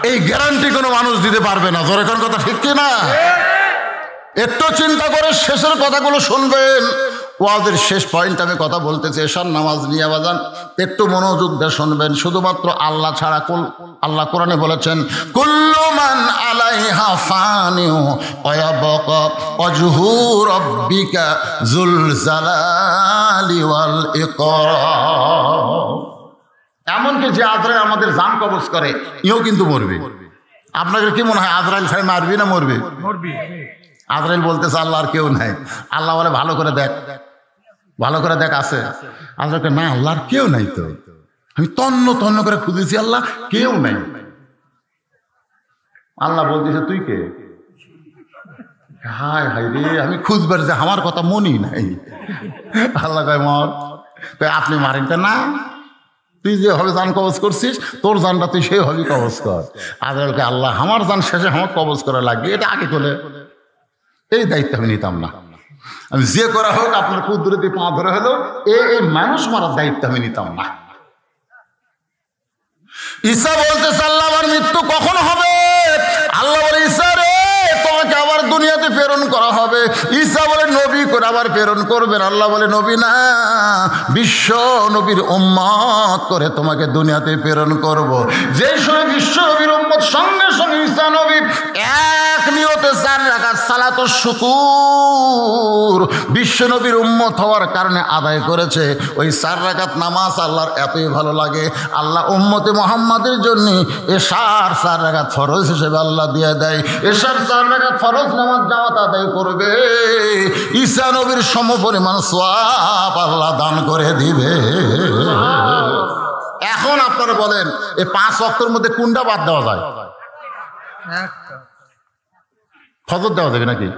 এই গ্যারান্টি কোনো মানুষ দিতে পারবে না। জোরে কোন কথা ঠিক কিনা? একটু চিন্তা করে শেষের কথাগুলো শুনবেন। ওয়াজের শেষ পয়েন্ট আমি কথা বলতেছি, এশার নামাজ নিয়ে বাজান একটু মনোযোগ দিয়ে শুনবেন। শুধুমাত্র আল্লাহ ছাড়া আল্লাহ কোরআনে বলেছেন কুল্লু মান আলাইহা ফানিউ ওয়া ইয়াবকা ওয়াজহু রাব্বিকা যুল জালালি ওয়াল ইকরাম। এমনকি যে আজরাইল আমাদের জান কবজ করে ইও কিন্তু মরবে। আপনাদের কি মনে হয় আজরাইল খাই মারবি না মরবে? আজরাইল বলতেছে আল্লাহ আর কেউ নাই। আল্লাহ বলে ভালো করে দেখ, ভালো করে দেখ আছে। আজরাইল না আল্লাহ আর কেউ নাই, তো আমি তন্ন তন্ন করে খুঁজেছি আল্লাহ কেউ নাই। আল্লাহ বলতেছে তুই কে? হায় হায় রে, আমি খুঁজবার যে আমার কথা মনই নাই। আল্লাহ কয় মর। আপনি মারেন না, তুই যে হবে জান কবজ করছিস, তোর জানটা তুই সেই হবি কবজ কর। আজরাইলকে আল্লাহ আমার জান শেষে আমার কবজ করা লাগবে, এটা আগে করে এই দায়িত্ব আমি নিতাম না। আমি যে করা হোক আপনার কুদরতি পা ধরে হলো এই মানুষ মারার দায়িত্ব আমি নিতাম না। ঈসা বলতেছে আল্লাহ আমার মৃত্যু কখন হবে? আল্লাহ বলে ঈসা রে তোমাকে আবার দুনিয়াতে প্রেরণ করা হবে। ঈসা বলে নবী করে আবার প্রেরণ করবেন। আল্লাহ বলে নবী না, বিশ্ব নবীর উম্মত করে তোমাকে দুনিয়াতে প্রেরণ করব। যেই সময় বিশ্ব নবীর উম্মত সঙ্গে সঙ্গে ঈসা নবী এক নিয়তে 4 রাকাত সালাতুশ শুকুর বিশ্ব নবীর উম্মত হওয়ার কারণে আদায় করেছে। ওই 4 রাকাত নামাজ আল্লাহর এতই ভালো লাগে, আল্লাহ উম্মতে মুহাম্মাদের জন্য এশার 4 রাকাত ফরজ হিসেবে আল্লাহ দিয়ে দেয়। এশার 4 রাকাত ফরজ নামাজ জামাত আদায় করবে, ঈসা নবীর সমপরিমাণ সওয়াব আল্লাহ দান করে দিবে। এখন আপনারা বলেন এই 5 ওয়াক্তের মধ্যে কোনটা বাদ দেওয়া যায়? ফজর দেওয়া যাবে নাকি?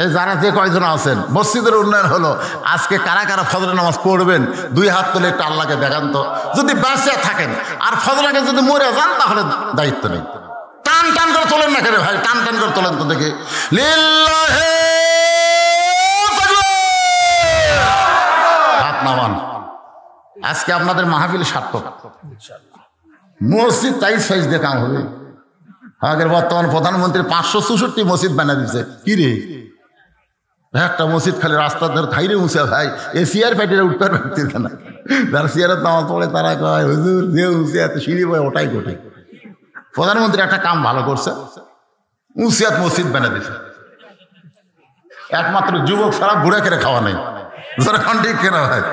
এই যারা যে কয়জন আছেন মসজিদের উন্নয়ন হলো, আজকে কারা কারা ফজরের নামাজ পড়বেন 2 হাত তুলে একটু আল্লাহকে দেখান তো। যদি বাঁচিয়ে থাকেন আর ফজর আগে যদি মরে যান তাহলে দায়িত্ব নেই। টান টান করে তোলেন না কেন ভাই? টান টান করে তোলেন তো দেখি। লিল্লাহি হাত নামান। আজকে আপনাদের মাহফিল সার্থক। মসজিদ টাইস ফাইস দিয়ে কাম হবে। আগের বর্তমান প্রধানমন্ত্রী 564 মসজিদ বানিয়ে দিচ্ছে। কি রে, একটা মসজিদ খালি রাস্তার ধারে থাইরে উঁচে ভাই, এ চেয়ার ফ্যাটিরা উঠতে পারতেছে না। যারা চেয়ারের নামাজ পড়ে তারা কয় হুজুর যে উঁচে এত সিঁড়ি বয় ওটাই গোটাই। প্রধানমন্ত্রী একটা কাম ভালো করছে, উঁচিয়াত মসজিদ বানিয়ে দিচ্ছে। একমাত্র যুবক ছাড়া ঘুরে কেড়ে খাওয়া নেই। যখন ঠিক কেনা হয়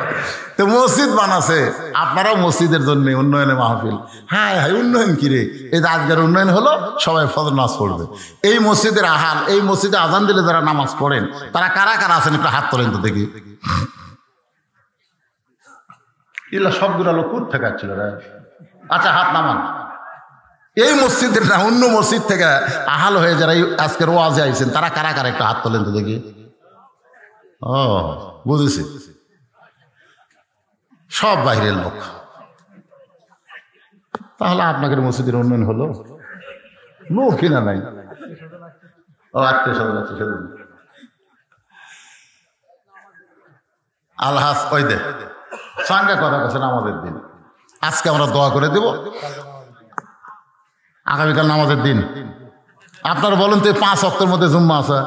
তো মসজিদ বানাছে। আপনারাও মসজিদের জন্য উন্নয়নে মাহফিল। হ্যাঁ হ্যাঁ উন্নয়ন কিরে, এই আজকের উন্নয়ন হলো সবাই ফজর নামাজ পড়বে। এই মসজিদের আহাল, এই মসজিদে আজান দিলে যারা নামাজ পড়েন তারা কারা কারা আছেন একটু হাত তোলেন তো দেখি। এগুলা সবগুলো লোক কোথা থেকে আসছিল রে? আচ্ছা হাত নামান। এই মসজিদের না অন্য মসজিদ থেকে আহাল হয়ে যারা আজকের ওয়াজে আইছেন তারা কারা কারা একটু হাত তোলেন তো দেখি। ও বুঝেছি, সব বাইরের লোক। তাহলে আপনাদের মসজিদের উন্নয়ন হলো? লোক কিনা নাই। ও আত্মীয় স্বজন আছে সেদিন আলহাস ওই দে সঙ্গে কথা বলছেন আমাদের দিন। আজকে আমরা দোয়া করে দেব, আগামীকাল নামাজের দিন। আপনারা বলেন তো 5 ওয়াক্তের মধ্যে জুম্মা আছে?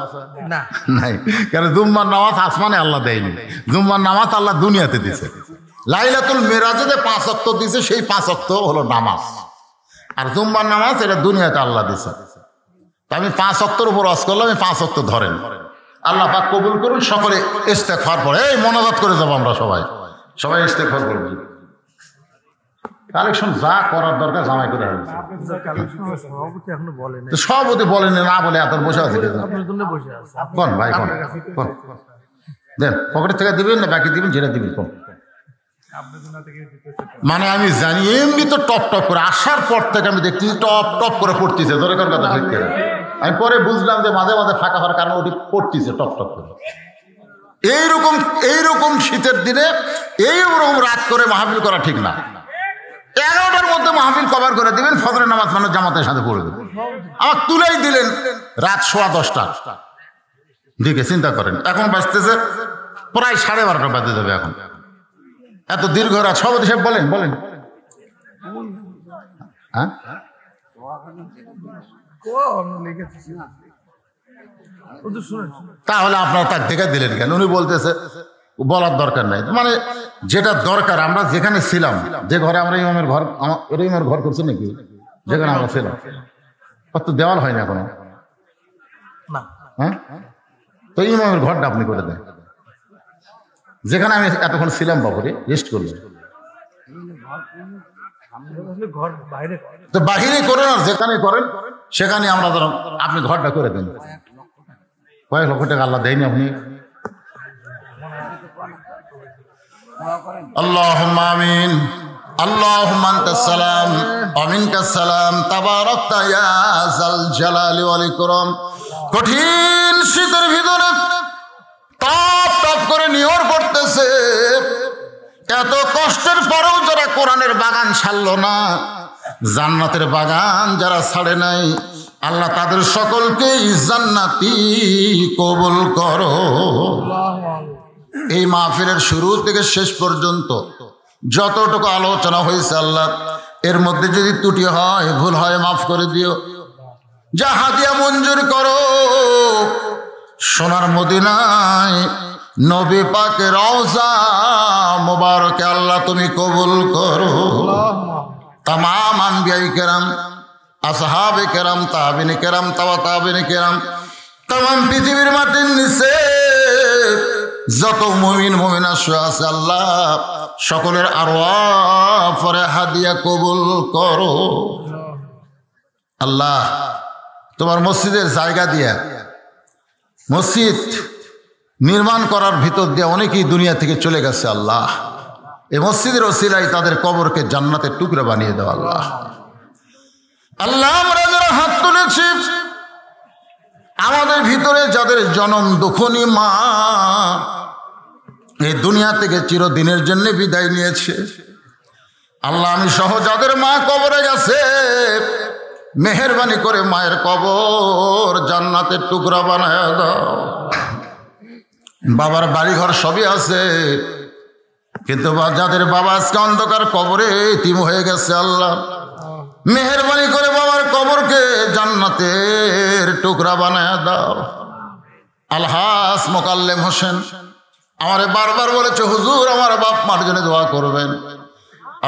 নাই। কেন? জুম্মার নামাজ আসমানে আল্লাহ দেয়নি, জুম্মার নামাজ আল্লাহ দুনিয়াতে দিছে। লাইলাতুল মিরাজে যে 5 ওয়াক্ত দিছে সেই 5 ওয়াক্ত হলো নামাজ, আর জুম্মার নামাজ এটা দুনিয়াতে আল্লাহ দিছে। আমি 5 ওয়াক্তের উপর ওয়াজ করলাম, আমি 5 ওয়াক্ত ধরেন। আল্লাহ পাক কবুল করুন। সকলে ইস্তেগফার পড়ে এই মোনাজাত করে যাবো আমরা সবাই ইস্তেগফার করব। কালেকশন যা করার দরকার জামাই করে হবে। সভাপতি বলেন না বলে এত বসে আছে কোন ভাই? কোন দেন পকেট থেকে দিবেন না বাকি দিবেন? যেটা দিবেন কোন মানে আমি জানি এমনি তো টপ টপ করে আসার পর থেকে আমি দেখছি টপ টপ করে পড়তেছে। দরকার কথা ঠিক করে আমি পরে বুঝলাম যে মাঝে মাঝে ফাঁকা হওয়ার কারণে ওটি পড়তেছে টপ টপ করে। এইরকম শীতের দিনে এইরকম রাত করে মাহফিল করা ঠিক না। 11টার মধ্যে মাহফিল কভার করে দিবেন, ফজরের নামাজ মানুষ জামাতের সাথে পড়ে দেবেন। আমার তুলেই দিলেন রাত 10:15 দিকে। চিন্তা করেন এখন বাজতেছে প্রায় 12:30 বাজে যাবে। এখন এত দীর্ঘ রাত। সভাপতি সাহেব বলেন হ্যাঁ তাহলে আপনারা তার দেখে দিলেন কেন? উনি বলতেছে বলার দরকার নাই। মানে যেটা দরকার, আমরা যেখানে ছিলাম, যে ঘরে আমরা ইমামের ঘর, ইমামের ঘর করছে নাকি যেখানে আমরা ছিলাম, কত দেওয়াল হয়নি এখনো। হ্যাঁ, তো ইমামের ঘরটা আপনি করে দেন, যেখানে আমি এতক্ষণ ছিলাম বাবুরে রেস্ট করলেন। তো বাহিরে করেন আর যেখানে করেন সেখানে আমরা ধরুন আপনি ঘরটা করে দেন। কয়েক লক্ষ টাকা আল্লাহ দেয়নি আপনি? আল্লাহুম্মা আমিন। আল্লাহুম্মা আনতাস সালাম ওয়া মিনকাস সালাম তাবারাকতা ইয়া যাল জালালি ওয়াল ইকরাম। কঠিন শীতের ভিতরে টপ টপ করে নিয়র পড়তেছে, এত কষ্টের পরেও যারা কোরআনের বাগান ছাড়লো না, জান্নাতের বাগান যারা ছাড়ে নাই, আল্লাহ তাদের সকলকেই জান্নাতি কবুল করো। এই মাহফিলের শুরু থেকে শেষ পর্যন্ত যতটুকু আলোচনা হয়েছে আল্লাহ, এর মধ্যে যদি ত্রুটি হয়, ভুল হয়, মাফ করে দিও। যা হাদিয়া মঞ্জুর করো। সোনার মদিনায় নবী পাকের রওজা মুবারকে আল্লাহ তুমি কবুল করো। তামাম আম্বিয়ায়ে কেরাম, আসহাবে কেরাম, তাবিনে কেরাম, তাবিনে কেরাম, তামাম পৃথিবীর মাটির নিচে যত মুমিন মুমিনা শুয়ে আছে আল্লাহ সকলের আরওয়াহ পরে হাদিয়া কবুল করো। আল্লাহ তোমার মসজিদের জায়গা দিয়া, মসজিদ নির্মাণ করার ভিতর দিয়ে অনেকেই দুনিয়া থেকে চলে গেছে আল্লাহ, এই মসজিদের ওসিলায় তাদের কবরকে জান্নাতের টুকরা বানিয়ে দাও আল্লাহ। আল্লাহ আমরা যারা হাত তুলেছি, আমাদের ভিতরে যাদের জনম দুঃখনী মা এই দুনিয়া থেকে চিরদিনের জন্য বিদায় নিয়েছে আল্লাহ, আমি সহ যাদের মা কবরে গেছে, মেহেরবানি করে মায়ের কবর জান্নাতের টুকরা বানায় দাও। বাবার বাড়িঘর সবই আছে, কিন্তু যাদের বাবা আজকে অন্ধকার কবরে এতিম হয়ে গেছে আল্লাহ, মেহেরবানি করে বাবার কবরকে জান্নাতের টুকরা বানায় দাও। আলহাস মোকাল্লেম হোসেন আমারে বারবার বলেছে, হুজুর আমার বাপ মার জন্য দোয়া করবেন।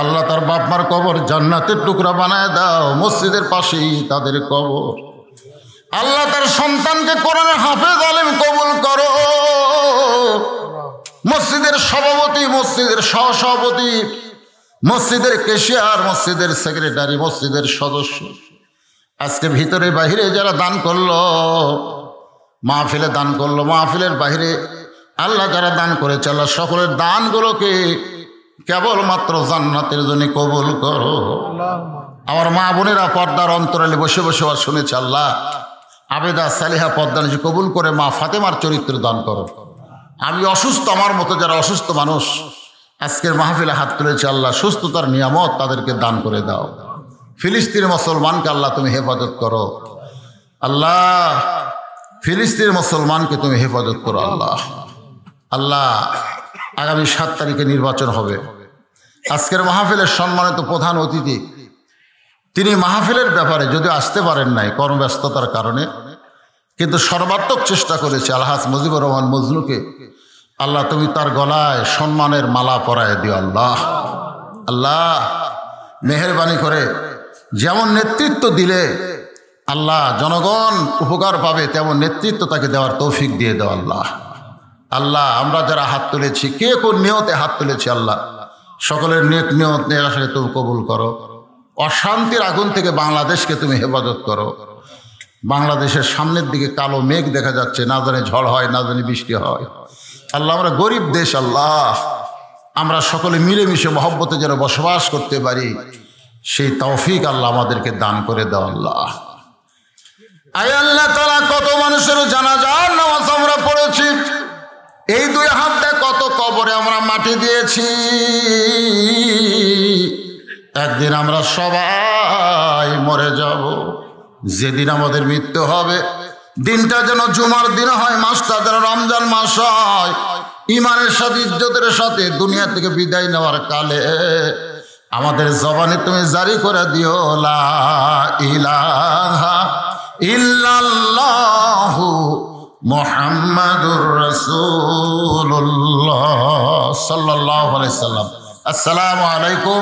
আল্লাহ তার বাপ মার কবর জান্নাতের টুকরা বানায় দাও, মসজিদের পাশেই তাদের কবর। আল্লাহ তার সন্তানকে কোরআনের হাফেজ আলেম কবুল করো। মসজিদের সভাপতি, মসজিদের সহসভাপতি, মসজিদের কেশিয়ার, মসজিদের সেক্রেটারি, মসজিদের সদস্য, আজকে ভিতরে বাহিরে যারা দান করলো, মাহফিলে দান করলো, মাহফিলের বাহিরে আল্লাহ যারা দান করেছে আল্লাহ সকলের দানগুলোকে কেবলমাত্র জান্নাতের জন্য কবুল করো। আমার মা বোনেরা পর্দার অন্তরালে বসে বসে শুনেছে আল্লাহ, আবেদা সালিহা পর্দা নিজে কবুল করে মা ফাতেমার চরিত্র দান করো। আমি অসুস্থ, আমার মতো যারা অসুস্থ মানুষ আজকের মাহফিলে হাত তুলেছে আল্লাহ, সুস্থতার নিয়ামত তাদেরকে দান করে দাও। ফিলিস্তিনের মুসলমানকে আল্লাহ তুমি হেফাজত করো আল্লাহ, ফিলিস্তিনের মুসলমানকে তুমি হেফাজত করো আল্লাহ। আল্লাহ আগামী 7 তারিখে নির্বাচন হবে। আজকের মাহফিলের সম্মানিত প্রধান অতিথি, তিনি মাহফিলের ব্যাপারে যদিও আসতে পারেন নাই কর্মব্যস্ততার কারণে, কিন্তু সর্বাত্মক চেষ্টা করেছে আলহাজ মুজিবুর রহমান মজনুকে আল্লাহ তুমি তার গলায় সম্মানের মালা পরায় দিও আল্লাহ। আল্লাহ মেহেরবানি করে যেমন নেতৃত্ব দিলে আল্লাহ জনগণ উপকার পাবে, তেমন নেতৃত্ব তাকে দেওয়ার তৌফিক দিয়ে দাও আল্লাহ। আল্লাহ আমরা যারা হাত তুলেছি, কে কোন নিয়তে হাত তুলেছি আল্লাহ, সকলের নেক নিয়ত নিরাশাকে তুমি কবুল করো। অশান্তির আগুন থেকে বাংলাদেশকে তুমি হেফাজত করো। বাংলাদেশের সামনের দিকে কালো মেঘ দেখা যাচ্ছে, না জানি ঝড় হয়, না জানি বৃষ্টি হয়। আল্লাহ আমরা গরিব দেশ আল্লাহ, আমরা সকলে মিলেমিশে মহব্বতে যেন বসবাস করতে পারি, সেই তৌফিক আল্লাহ আমাদেরকে দান করে দাও আল্লাহ। আয় আল্লাহ তাআলা, কত মানুষের জানাজার নামাজ আমরা পড়েছি, এই 2 হাতে কত কবরে আমরা মাটি দিয়েছি। একদিন আমরা সবাই মরে যাব, যেদিন আমাদের মৃত্যু হবে দিনটা যেন জুমার দিন হয়, মাসটা যেন রমজান মাস হয়। ইমানের সাথে ইজ্জতের সাথে দুনিয়া থেকে বিদায় নেওয়ার কালে আমাদের জবানে তুমি জারি করে দিও লা ইলাহা ইল্লাল্লাহু মুহাম্মাদুর রাসূলুল্লাহ সাল্লাল্লাহু আলাইহি সাল্লাম। আসসালামু আলাইকুম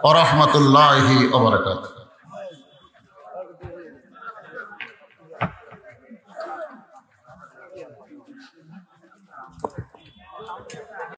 ওয়া রাহমাতুল্লাহি ওয়া বারাকাতুহু।